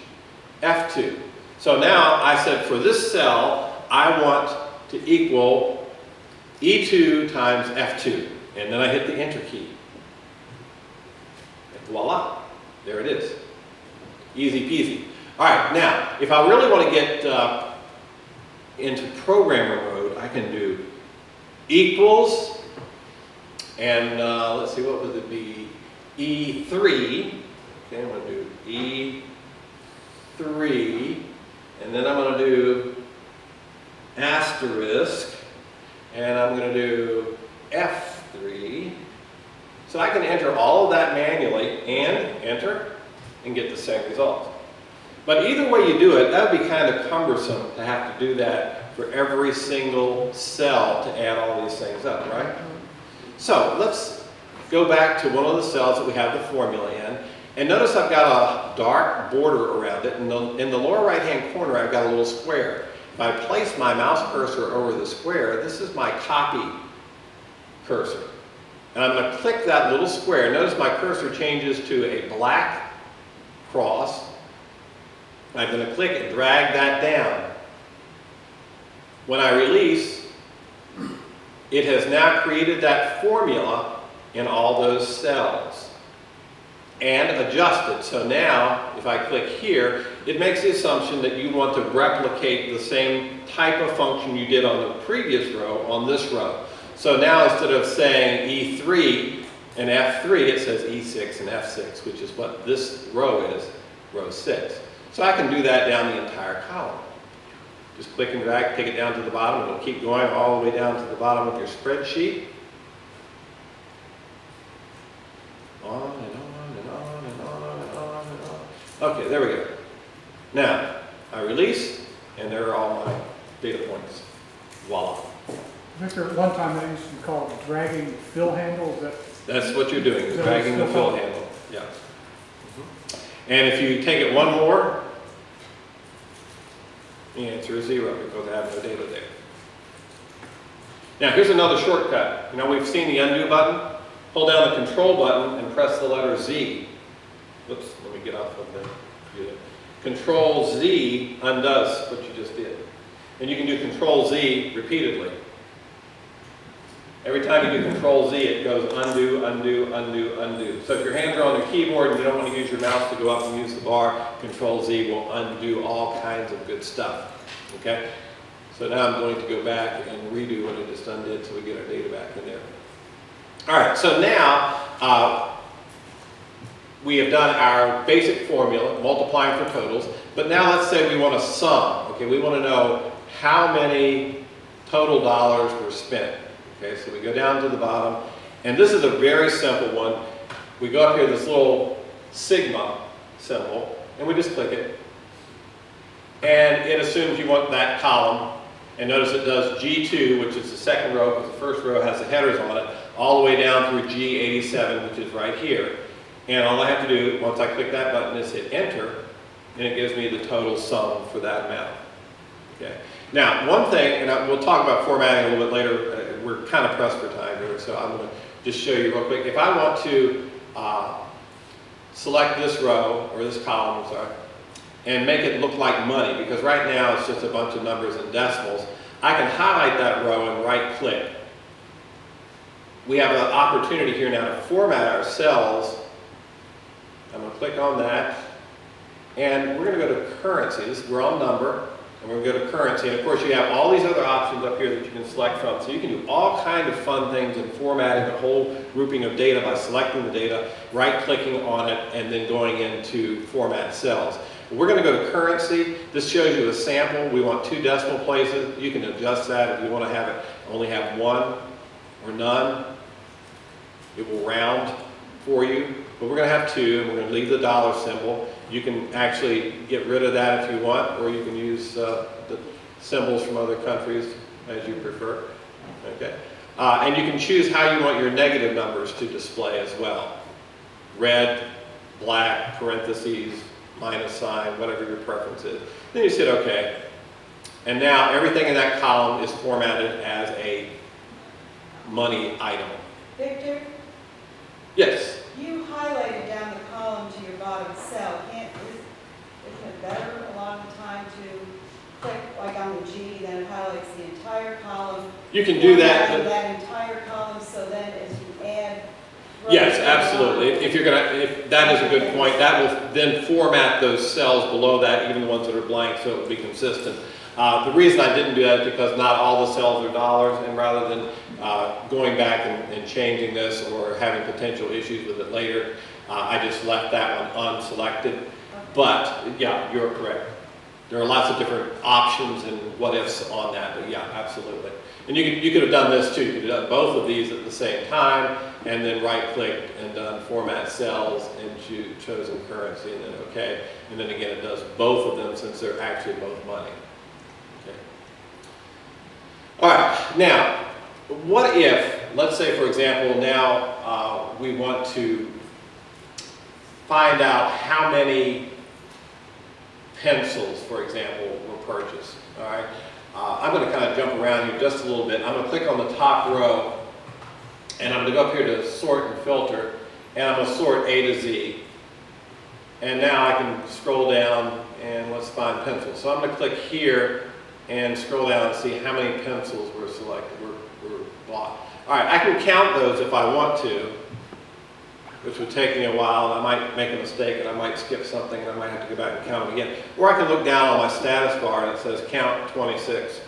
F2. So now I said for this cell, I want to equal E2 times F2, and then I hit the enter key. And voila, there it is. Easy peasy. All right, now, if I really want to get into programmer mode, I can do equals, and let's see, what would it be? E3. Okay, I'm going to do E3, and then I'm going to do asterisk, and I'm going to do F3. So I can enter all of that manually and enter and get the same result. But either way you do it, that would be kind of cumbersome to have to do that for every single cell to add all these things up, right? So let's go back to one of the cells that we have the formula in. And notice I've got a dark border around it. And in the lower right-hand corner, I've got a little square. If I place my mouse cursor over the square, this is my copy cursor. And I'm going to click that little square. Notice my cursor changes to a black cross. I'm going to click and drag that down. When I release, it has now created that formula in all those cells and adjusted. So now, if I click here, it makes the assumption that you want to replicate the same type of function you did on the previous row on this row. So now instead of saying E3 and F3, it says E6 and F6, which is what this row is, row 6. So I can do that down the entire column. Just click and drag, take it down to the bottom, and it'll keep going all the way down to the bottom of your spreadsheet. On and on and on and on and on and on. Okay, there we go. Now, I release, and there are all my data points. Voila. Victor, at one time they used to call it dragging fill handle. That's what you're doing, is that dragging the fill handle. Yeah. And if you take it one more, the answer is 0 because I have no data there. Now, here's another shortcut. You know, we've seen the undo button. Hold down the control button and press the letter Z. Whoops, let me get off of the computer. Control Z undoes what you just did. And you can do Control Z repeatedly. Every time you do Control Z, it goes undo, undo, undo, undo. So if your hands are on the keyboard and you don't want to use your mouse to go up and use the bar, Control Z will undo all kinds of good stuff. Okay? So now I'm going to go back and redo what I just undid so we get our data back in there. All right, so now we have done our basic formula, multiplying for totals, but now let's say we want to sum. Okay, we want to know how many total dollars were spent. Okay, so we go down to the bottom, and this is a very simple one. We go up here, this little sigma symbol, and we just click it. And it assumes you want that column. And notice it does G2, which is the second row, because the first row has the headers on it, all the way down through G87, which is right here. And all I have to do, once I click that button, is hit enter, and it gives me the total sum for that amount. Okay. Now, one thing, and we'll talk about formatting a little bit later, we're kind of pressed for time here, so I'm going to just show you real quick. If I want to select this row, or this column, I'm sorry, and make it look like money, because right now it's just a bunch of numbers and decimals, I can highlight that row and right-click. We have an opportunity here now to format our cells. I'm going to click on that, and we're going to go to currency. We're on number. And we're going to go to currency, and of course you have all these other options up here that you can select from. So you can do all kinds of fun things in formatting a whole grouping of data by selecting the data, right-clicking on it, and then going into format cells. We're going to go to currency. This shows you a sample. We want 2 decimal places. You can adjust that if you want to have it only have 1 or none. It will round for you, but we're going to have 2, and we're going to leave the dollar symbol. You can actually get rid of that if you want, or you can use the symbols from other countries as you prefer. Okay, and you can choose how you want your negative numbers to display as well. Red, black, parentheses, minus sign, whatever your preference is. Then you hit OK. And now everything in that column is formatted as a money item. Victor, Yes? you highlighted down the column to your bottom cell. Isn't it better a lot of the time to click like on the G, then it highlights the entire column? You can do that. Formatting that entire column, so then as you add. Yes, absolutely. If that is a good point, that will then format those cells below that, even the ones that are blank, so it will be consistent. The reason I didn't do that is because not all the cells are dollars, and rather than going back and changing this or having potential issues with it later, I just left that one unselected. But yeah, you're correct. There are lots of different options and what ifs on that, but yeah, absolutely. And you could have done this too. You could have done both of these at the same time, and then right-clicked and done format cells and chosen currency, and then OK. And then again, it does both of them since they're actually both money. Okay. All right. Now, what if, let's say for example, now we want to find out how many pencils, for example, were purchased. All right. I'm going to kind of jump around here just a little bit. I'm going to click on the top row, and I'm going to go up here to sort and filter, and I'm going to sort A to Z. And now I can scroll down, and let's find pencils. So I'm going to click here and scroll down and see how many pencils were selected, were bought. All right, I can count those if I want to, which would take me a while, and I might make a mistake, and I might skip something, and I might have to go back and count them again. Or I can look down on my status bar, and it says count 26.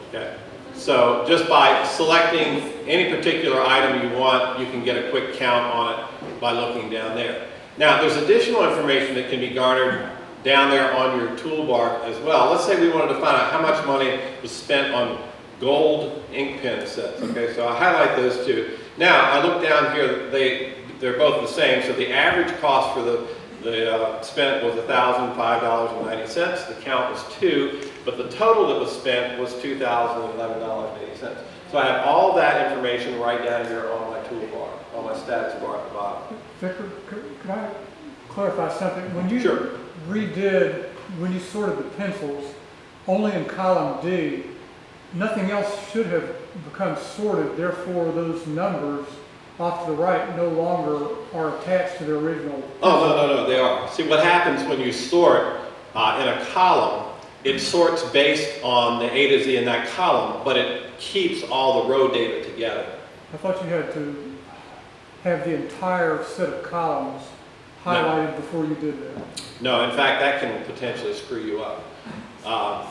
Okay. So just by selecting any particular item you want, you can get a quick count on it by looking down there. Now, there's additional information that can be garnered down there on your toolbar as well. Let's say we wanted to find out how much money was spent on gold ink pen sets. Okay, so I highlight those two. Now, I look down here, they're both the same, so the average cost for the spent was $1,005.90. The count was 2, but the total that was spent was $2,011.80. So I have all that information right down here on my toolbar, on my status bar at the bottom. Victor, could I clarify something? When you Sure. when you sorted the pencils, only in column D, nothing else should have become sorted, therefore those numbers off to the right no longer are attached to their original. Oh, no, they are. See, what happens when you sort in a column, it sorts based on the A to Z in that column, but it keeps all the road data together. I thought you had to have the entire set of columns highlighted before you did that. No, in fact, that can potentially screw you up.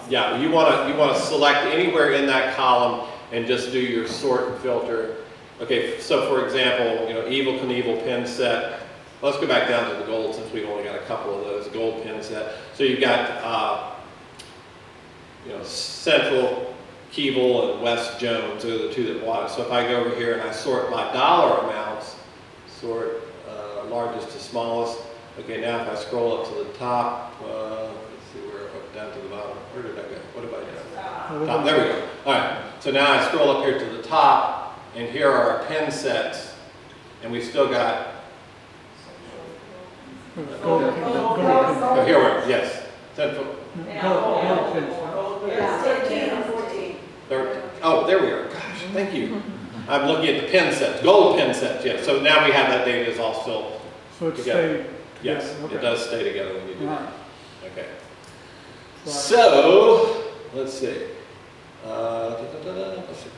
Yeah, you want to select anywhere in that column and just do your sort and filter. Okay, so for example, Evel Knievel pin set. Let's go back down to the gold since we've only got a couple of those. Gold pin set. So you've got Central, Keeble, and West Jones are the two that want it. So if I go over here and I sort my dollar amounts, sort largest to smallest. Okay, now if I scroll up to the top, let's see where, down to the bottom. Where did I go? What have I done? Top, there we go. All right, so now I scroll up here to the top, and here are our pin sets, and we've still got, oh, here we are, yes. Central, Gold pins. Yeah, 13 and 14. oh, there we are. Gosh, thank you. I'm looking at the pin sets, gold pin sets, yes. So now we have that data is all still So it together. stayed. Yes, Okay. it does stay together when you do All that. right. Okay. Right. So, let's see. Let's see.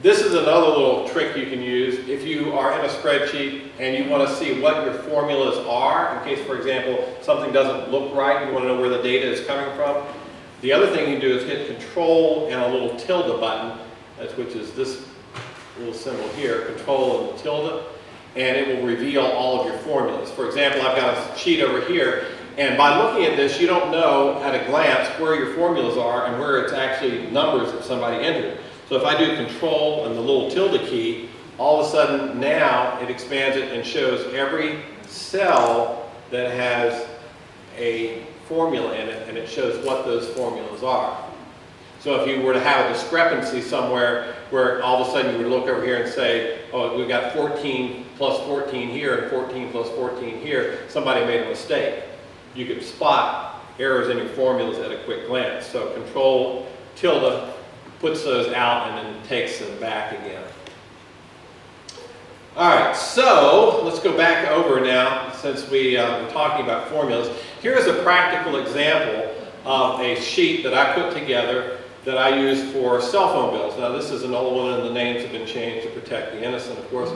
This is another little trick you can use if you are in a spreadsheet and you want to see what your formulas are, in case, for example, something doesn't look right, you want to know where the data is coming from. The other thing you can do is hit Control and a little tilde button, which is this little symbol here, Control and the tilde, and it will reveal all of your formulas. For example, I've got a sheet over here, and by looking at this, you don't know at a glance where your formulas are and where it's actually numbers that somebody entered. So if I do Control and the little tilde key, all of a sudden now it expands it and shows every cell that has a formula in it, and it shows what those formulas are. So if you were to have a discrepancy somewhere where all of a sudden you would look over here and say, oh, we've got 14 plus 14 here and 14 plus 14 here, somebody made a mistake. You could spot errors in your formulas at a quick glance. So Control tilde puts those out and then takes them back again. All right, so let's go back over now since we were talking about formulas. Here's a practical example of a sheet that I put together that I use for cell phone bills. Now this is an old one and the names have been changed to protect the innocent, of course.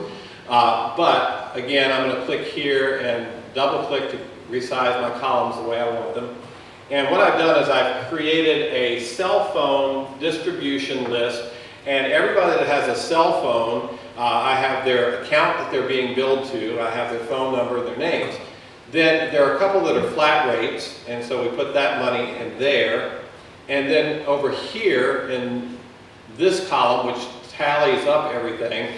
But again, I'm going to click here and double click to resize my columns the way I want them. And what I've done is I've created a cell phone distribution list, and everybody that has a cell phone, I have their account that they're being billed to, I have their phone number, their names. Then there are a couple that are flat rates, and so we put that money in there. And then over here in this column, which tallies up everything,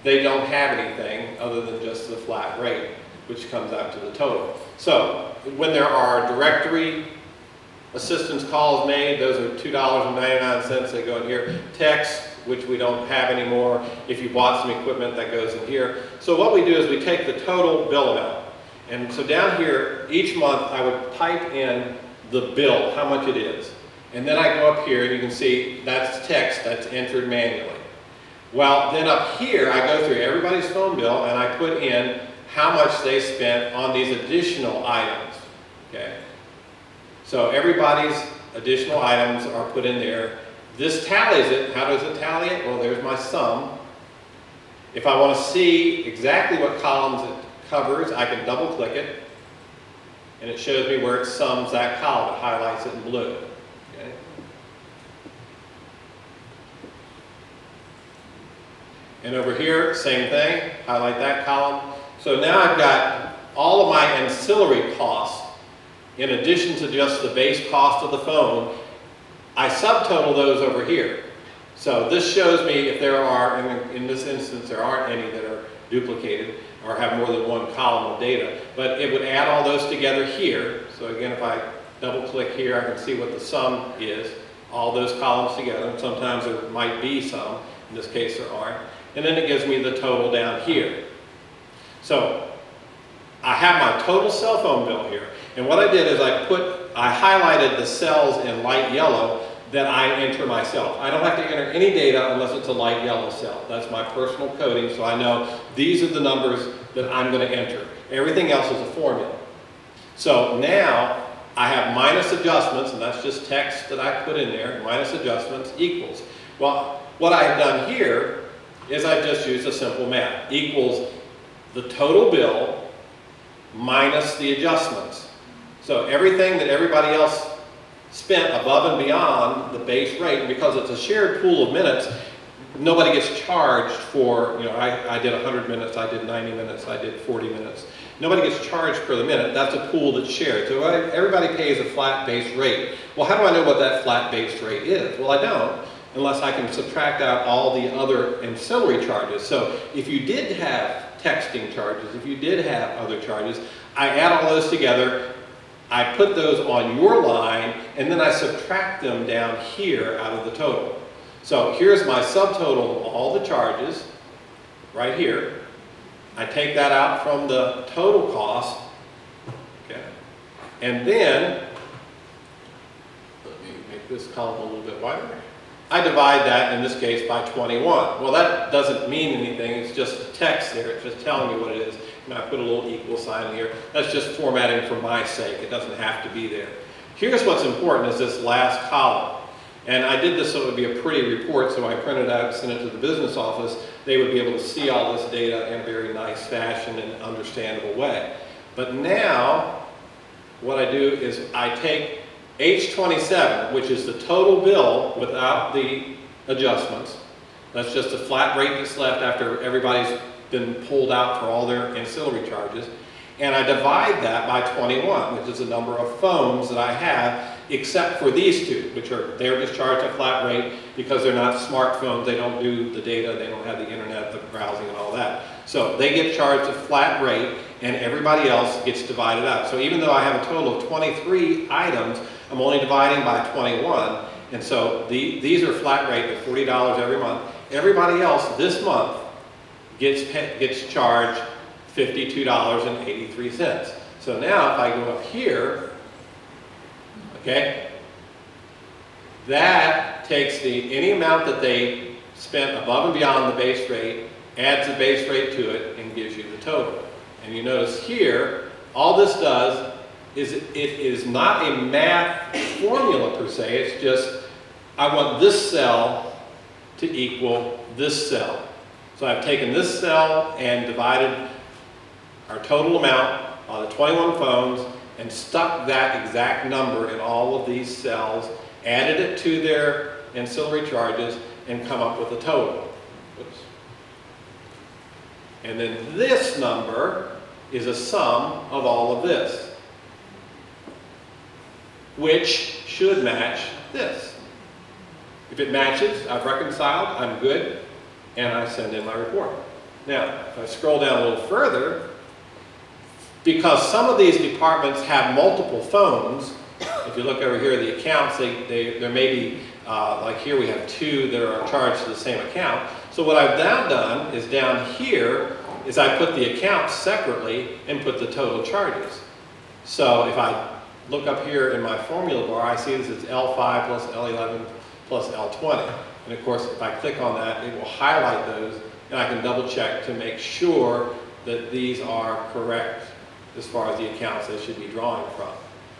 they don't have anything other than just the flat rate, which comes out to the total. So when there are directory assistance calls made, those are $2.99, they go in here. Text, which we don't have anymore. If you bought some equipment, that goes in here. So what we do is we take the total bill amount. And so down here, each month I would type in the bill, how much it is. And then I go up here and you can see that's text that's entered manually. Well, then up here I go through everybody's phone bill and I put in how much they spent on these additional items. Okay. So everybody's additional items are put in there. This tallies it. How does it tally it? Well, there's my sum. If I want to see exactly what columns it covers, I can double click it and it shows me where it sums that column. It highlights it in blue. Okay. And over here, same thing, highlight that column. So now I've got all of my ancillary costs in addition to just the base cost of the phone. I subtotal those over here. So this shows me if there are, and in this instance there aren't any that are duplicated or have more than one column of data, but it would add all those together here. So again, if I double click here, I can see what the sum is, all those columns together. And sometimes there might be some, in this case there aren't. And then it gives me the total down here. So I have my total cell phone bill here. And what I did is I highlighted the cells in light yellow that I enter myself. I don't have to enter any data unless it's a light yellow cell. That's my personal coding, so I know these are the numbers that I'm going to enter. Everything else is a formula. So now I have minus adjustments, and that's just text that I put in there, minus adjustments equals. Well, what I've done here is I've just used a simple math. Equals the total bill minus the adjustments. So everything that everybody else spent above and beyond the base rate, and because it's a shared pool of minutes, nobody gets charged for, you know, I did 100 minutes, I did 90 minutes, I did 40 minutes. Nobody gets charged per the minute. That's a pool that's shared. So everybody pays a flat base rate. Well, how do I know what that flat base rate is? Well, I don't, unless I can subtract out all the other ancillary charges. So if you did have texting charges, if you did have other charges, I add all those together, I put those on your line, and then I subtract them down here out of the total. So here's my subtotal of all the charges, right here. I take that out from the total cost, okay? And then, let me make this column a little bit wider. I divide that, in this case, by 21. Well, that doesn't mean anything, it's just text there, it's just telling me what it is. And I put a little equal sign here. That's just formatting for my sake, it doesn't have to be there. Here's what's important, is this last column. And I did this so it would be a pretty report, so I printed out and sent it to the business office. They would be able to see all this data in a very nice fashion and understandable way. But now, what I do is I take H27, which is the total bill without the adjustments. That's just a flat rate that's left after everybody's been pulled out for all their ancillary charges. And I divide that by 21, which is the number of phones that I have, except for these two, which are, they're just charged a flat rate because they're not smartphones, they don't do the data, they don't have the internet, the browsing and all that. So they get charged a flat rate and everybody else gets divided out. So even though I have a total of 23 items, I'm only dividing by 21. And so these are flat rate at $40 every month. Everybody else this month gets charged $52.83. So now if I go up here, okay, that takes any amount that they spent above and beyond the base rate, adds the base rate to it, and gives you the total. And you notice here, all this does is it is not a math formula per se, it's just, I want this cell to equal this cell. So I've taken this cell and divided our total amount on the 21 phones and stuck that exact number in all of these cells, added it to their ancillary charges, and come up with a total. Oops. And then this number is a sum of all of this, which should match this. If it matches, I've reconciled, I'm good, and I send in my report. Now, if I scroll down a little further, because some of these departments have multiple phones, if you look over here at the accounts, there may be, like here we have two that are charged to the same account. So what I've now done is down here is I put the accounts separately and put the total charges. So if I look up here in my formula bar, I see this is L5 plus L11 plus L20. And of course, if I click on that, it will highlight those, and I can double check to make sure that these are correct as far as the accounts they should be drawing from.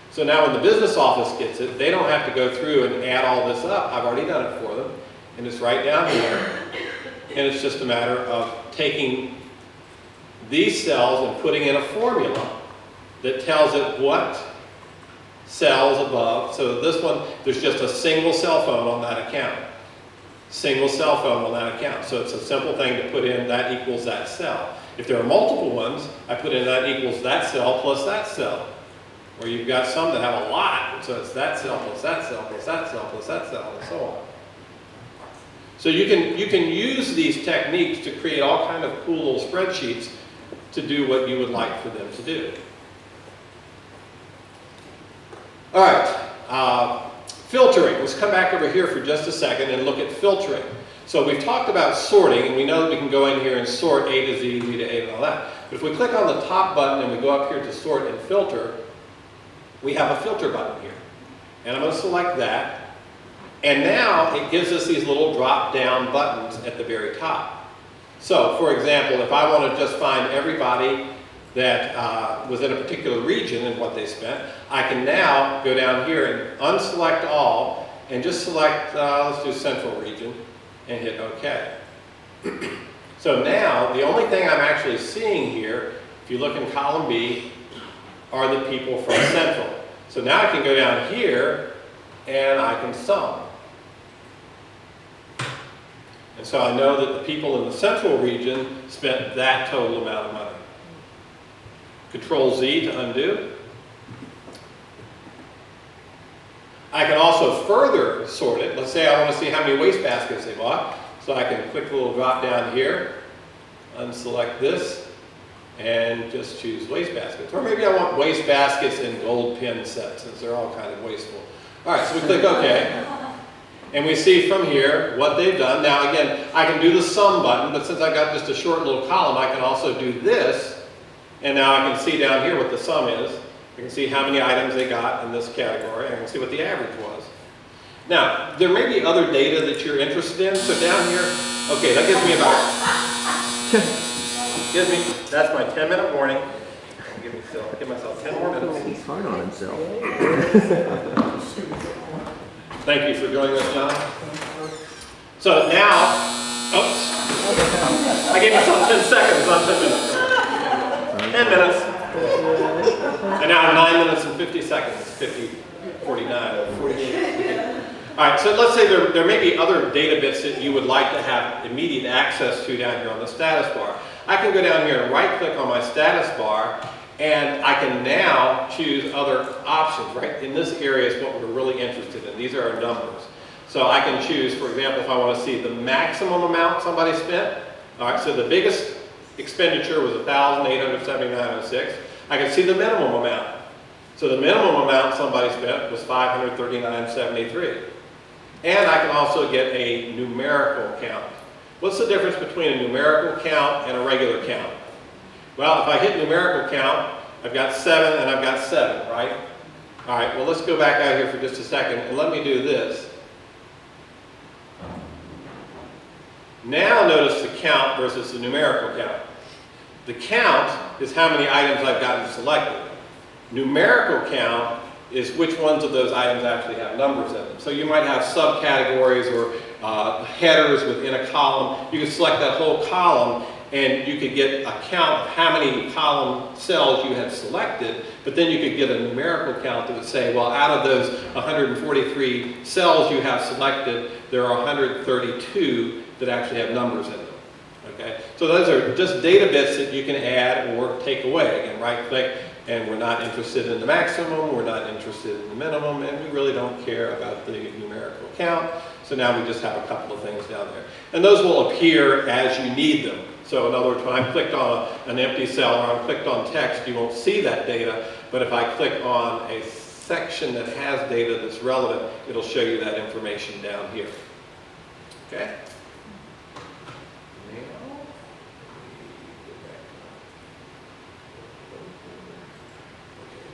So now when the business office gets it, they don't have to go through and add all this up. I've already done it for them, and it's right down here. And it's just a matter of taking these cells and putting in a formula that tells it what cells above. So this one, there's just a single cell phone on that account. Single cell phone on that account. So it's a simple thing to put in, that equals that cell. If there are multiple ones, I put in that equals that cell plus that cell. Or you've got some that have a lot, so it's that cell plus that cell plus that cell plus that cell, and so on. So you can use these techniques to create all kind of cool little spreadsheets to do what you would like for them to do. All right, filtering. Let's come back over here for just a second and look at filtering. So we've talked about sorting, and we know that we can go in here and sort A to Z, Z to A, and all that. But if we click on the top button and we go up here to sort and filter, we have a filter button here. And I'm going to select that. And now it gives us these little drop-down buttons at the very top. So, for example, if I want to just find everybody that was in a particular region and what they spent, I can now go down here and unselect all and just select, let's do central region and hit OK. So now the only thing I'm actually seeing here, if you look in column B, are the people from central. So now I can go down here and I can sum. And so I know that the people in the central region spent that total amount of money. Control Z to undo. I can also further sort it. Let's say I want to see how many waste baskets they bought. So I can click the little drop down here, unselect this, and just choose waste baskets. Or maybe I want waste baskets in gold pin sets, since they're all kind of wasteful. All right, so we click OK. And we see from here what they've done. Now again, I can do the sum button, but since I got just a short little column, I can also do this. And now I can see down here what the sum is. I can see how many items they got in this category. I can see what the average was. Now, there may be other data that you're interested in. So down here, okay, that gives me about, that's my 10-minute warning. Give myself 10 more minutes. He's hard on himself. Thank you for doing this, John. So now, oops, I gave myself 10 seconds, not 10 minutes. 10 minutes. And now I'm 9 minutes and 50 seconds, 50, 49, 48. All right, so let's say there may be other data bits that you would like to have immediate access to down here on the status bar. I can go down here and right-click on my status bar, and I can now choose other options, right? In this area is what we're really interested in. These are our numbers. So I can choose, for example, if I want to see the maximum amount somebody spent. All right, so the biggest expenditure was $1,879.06. I can see the minimum amount. So the minimum amount somebody spent was $539.73. And I can also get a numerical count. What's the difference between a numerical count and a regular count? Well, if I hit numerical count, I've got 7 and I've got 7, right? All right, well, let's go back out here for just a second and let me do this. Now notice the count versus the numerical count. The count is how many items I've gotten selected. Numerical count is which ones of those items actually have numbers in them. So you might have subcategories or headers within a column. You can select that whole column and you could get a count of how many column cells you had selected, but then you could get a numerical count that would say, well, out of those 143 cells you have selected, there are 132 that actually have numbers in them. Okay? So those are just data bits that you can add or take away. Again, right-click, and we're not interested in the maximum, we're not interested in the minimum, and we really don't care about the numerical count. So now we just have a couple of things down there. And those will appear as you need them. So in other words, when I'm clicked on an empty cell or I'm clicked on text, you won't see that data. But if I click on a section that has data that's relevant, it'll show you that information down here. Okay?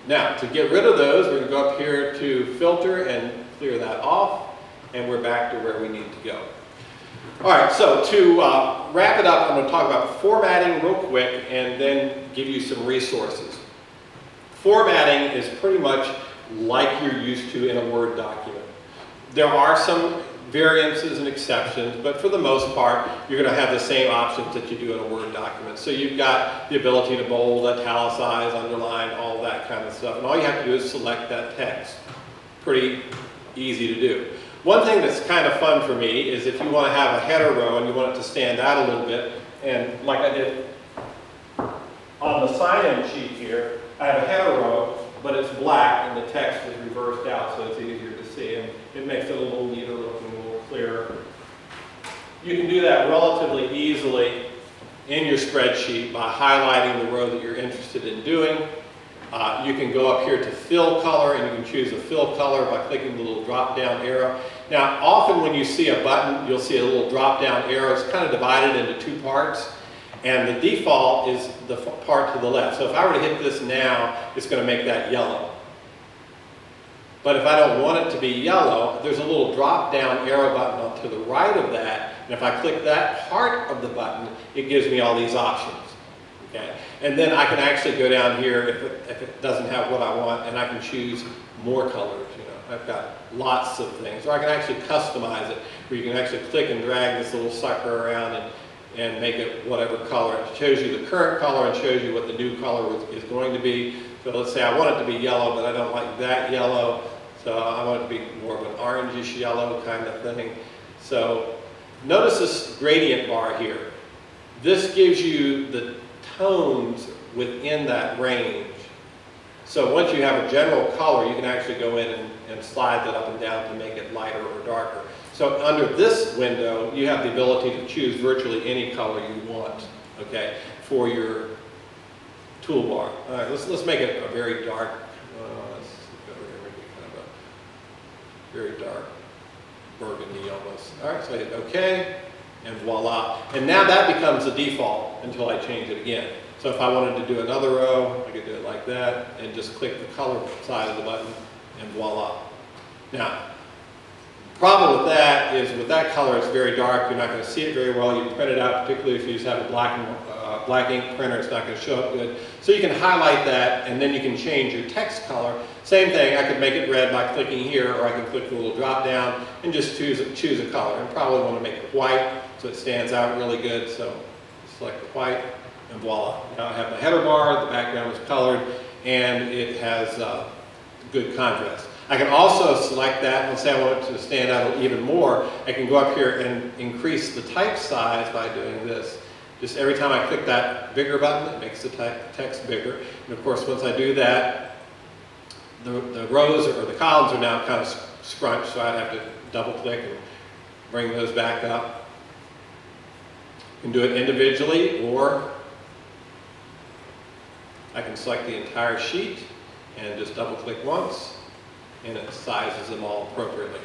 Now, to get rid of those, we're going to go up here to filter and clear that off, and we're back to where we need to go. All right, so to wrap it up, I'm going to talk about formatting real quick and then give you some resources. Formatting is pretty much like you're used to in a Word document. There are some variances and exceptions, but for the most part, you're going to have the same options that you do in a Word document. So you've got the ability to bold, italicize, underline, all that kind of stuff. And all you have to do is select that text. Pretty easy to do. One thing that's kind of fun for me is if you want to have a header row and you want it to stand out a little bit, and like I did on the sign-in sheet here, I have a header row, but it's black and the text is reversed out so it's easier to see, and it makes it a little neater looking, a little clearer. You can do that relatively easily in your spreadsheet by highlighting the row that you're interested in doing. You can go up here to fill color and you can choose a fill color by clicking the little drop down arrow. Now often when you see a button, you'll see a little drop down arrow. It's kind of divided into two parts, and the default is the part to the left. So if I were to hit this now, it's going to make that yellow. But if I don't want it to be yellow, there's a little drop down arrow button to the right of that, and if I click that part of the button, it gives me all these options. Okay? And then I can actually go down here if it doesn't have what I want, and I can choose more colors. You know, I've got lots of things. Or I can actually customize it, where you can actually click and drag this little sucker around and make it whatever color. It shows you the current color and shows you what the new color is going to be. So let's say I want it to be yellow, but I don't like that yellow. So I want it to be more of an orangish yellow kind of thing. So notice this gradient bar here. This gives you the tones within that range. So once you have a general color, you can actually go in and slide that up and down to make it lighter or darker. So under this window, you have the ability to choose virtually any color you want, okay, for your toolbar. All right, let's make it a very dark, let's go here, maybe kind of a very dark burgundy almost. All right, so I hit OK, and voila. And now that becomes the default until I change it again. So if I wanted to do another row, I could do it like that, and just click the color side of the button, and voila. Now, the problem with that is with that color, it's very dark. You're not going to see it very well. You print it out, particularly if you just have a black ink printer, it's not going to show up good. So you can highlight that, and then you can change your text color. Same thing, I could make it red by clicking here, or I can click the little drop down and just choose a color. And probably want to make it white so it stands out really good. So select the white, and voila. Now I have my header bar, the background is colored, and it has good contrast. I can also select that, and say I want it to stand out even more. I can go up here and increase the type size by doing this. Just every time I click that bigger button, it makes the text bigger. And of course, once I do that, the rows or the columns are now kind of scrunched, so I'd have to double click and bring those back up. You can do it individually, or I can select the entire sheet and just double click once, and it sizes them all appropriately.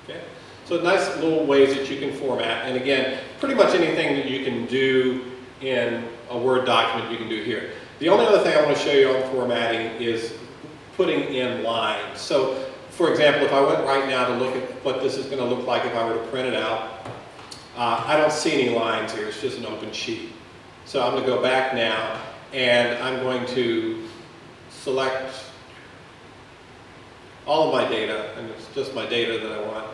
Okay? So nice little ways that you can format. And again, pretty much anything that you can do in a Word document you can do here. The only other thing I want to show you on formatting is putting in lines. So for example, if I went right now to look at what this is going to look like if I were to print it out, I don't see any lines here. It's just an open sheet. So I'm going to go back now, and I'm going to select all of my data, and it's just my data that I want.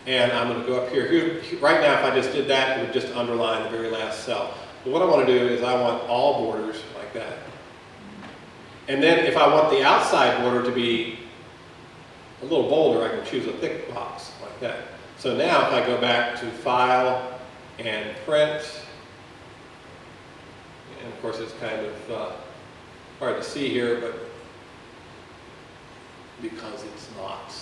And I'm going to go up here. Right now, if I just did that, it would just underline the very last cell. But what I want to do is I want all borders like that. And then if I want the outside border to be a little bolder, I can choose a thick box like that. So now if I go back to File and Print, and of course it's kind of hard to see here, but because it's not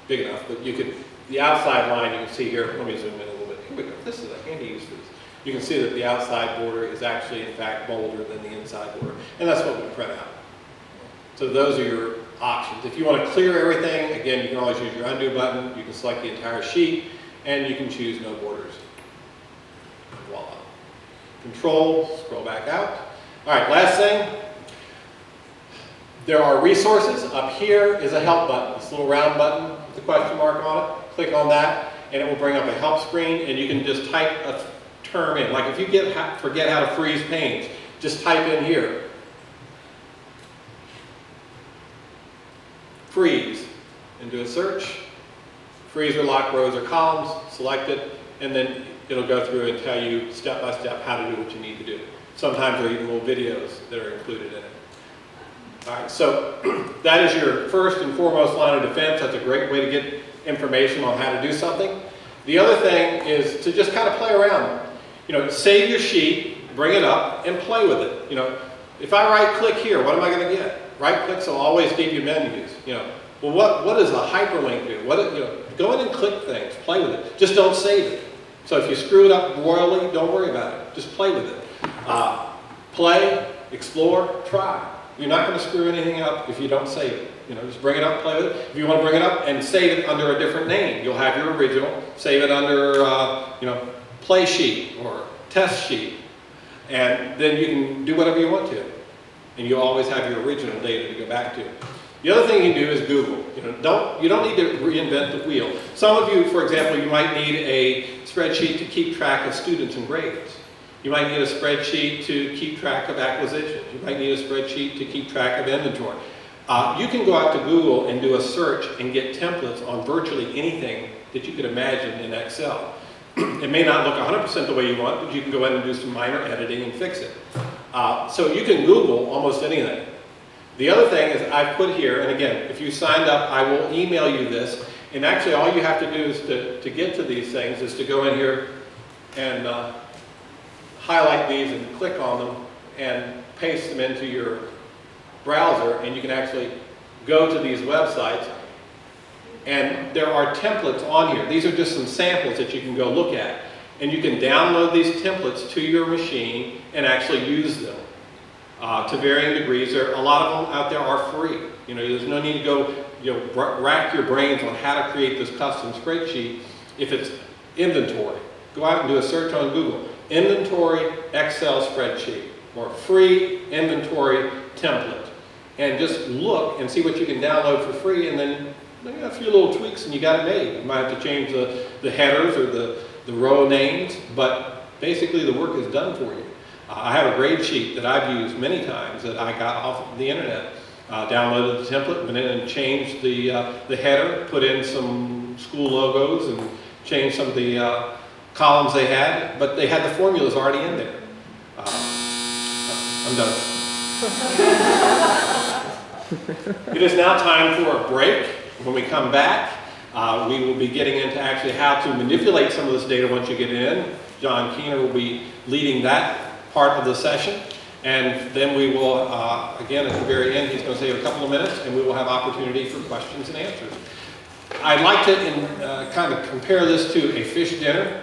big enough, but you could, the outside line you can see here, let me zoom in a little bit. Here we go. This is a handy use for this. You can see that the outside border is actually in fact bolder than the inside border, and that's what we print out. So those are your options. If you want to clear everything, again, you can always use your undo button. You can select the entire sheet, and you can choose no borders. Voila. Control, scroll back out. All right, last thing. There are resources. Up here is a help button, this little round button with the question mark on it. Click on that, and it will bring up a help screen, and you can just type a term in. Like if you forget how to freeze panes, just type in here, freeze, and do a search. Freeze or lock rows or columns, select it, and then it'll go through and tell you step by step how to do what you need to do. Sometimes there are even little videos that are included in it. All right, so that is your first and foremost line of defense. That's a great way to get information on how to do something. The other thing is to just kind of play around. You know, save your sheet, bring it up, and play with it. You know, if I right-click here, what am I going to get? Right-clicks will always give you menus. You know, well, what does a hyperlink do? Go in and click things, play with it. Just don't save it. So if you screw it up royally, don't worry about it. Just play with it. Play, explore, try. You're not going to screw anything up if you don't save it. You know, just bring it up, play with it. If you want to bring it up and save it under a different name, you'll have your original. Save it under, play sheet or test sheet, and then you can do whatever you want to, and you always have your original data to go back to. The other thing you can do is Google. You don't need to reinvent the wheel. Some of you, for example, you might need a spreadsheet to keep track of students and grades. You might need a spreadsheet to keep track of acquisitions. You might need a spreadsheet to keep track of inventory. You can go out to Google and do a search and get templates on virtually anything that you could imagine in Excel. It may not look 100% the way you want, but you can go in and do some minor editing and fix it. So you can Google almost anything. The other thing is I've put here, and again, if you signed up, I will email you this. And actually all you have to do is to get to these things is to go in here and highlight these and click on them and paste them into your browser, and you can actually go to these websites, and there are templates on here. These are just some samples that you can go look at, and you can download these templates to your machine and actually use them to varying degrees. A lot of them out there are free. You know, there's no need to go rack your brains on how to create this custom spreadsheet. If it's inventory, go out and do a search on Google. Inventory Excel spreadsheet or free inventory template, and just look and see what you can download for free, and then a few little tweaks and you got it made. You might have to change the headers or the row names, but basically the work is done for you. I have a grade sheet that I've used many times that I got off the internet. Downloaded the template, went in and changed the header, put in some school logos and changed some of the columns they had, but they had the formulas already in there. I'm done. It is now time for a break. When we come back, we will be getting into actually how to manipulate some of this data once you get in. John Keener will be leading that part of the session. And then we will, again, at the very end, he's going to save a couple of minutes, and we will have opportunity for questions and answers. I'd like to kind of compare this to a fish dinner.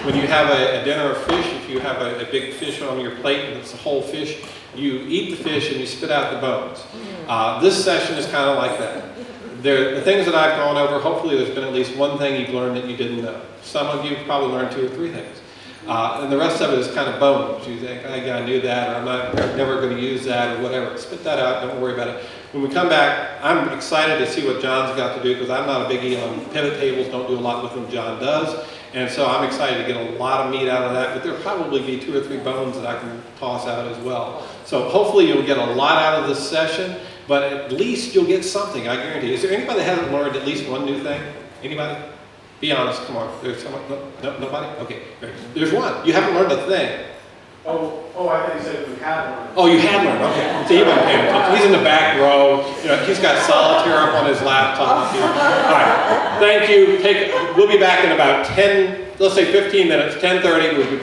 When you have a dinner of fish, if you have a big fish on your plate and it's a whole fish, you eat the fish and you spit out the bones. This session is kind of like that. The things that I've gone over, hopefully there's been at least one thing you've learned that you didn't know. Some of you probably learned 2 or 3 things. And the rest of it is kind of bones. You think, I knew that, or I'm never going to use that, or whatever. Spit that out, don't worry about it. When we come back, I'm excited to see what John's got to do, because I'm not a biggie on pivot tables, don't do a lot with them. John does. And so I'm excited to get a lot of meat out of that, but there'll probably be 2 or 3 bones that I can toss out as well. So hopefully you'll get a lot out of this session, but at least you'll get something, I guarantee you. Is there anybody that hasn't learned at least one new thing? Anybody? Be honest, come on. There's someone? No, nobody? Okay, great. There's one. You haven't learned a thing. Oh, I think you said we had learned. Oh, you had learned, okay. So you weren't paying attention. He's in the back row. You know, he's got solitaire up on his laptop here. All right, thank you. We'll be back in about 10, let's say 15 minutes, 10:30. We'll be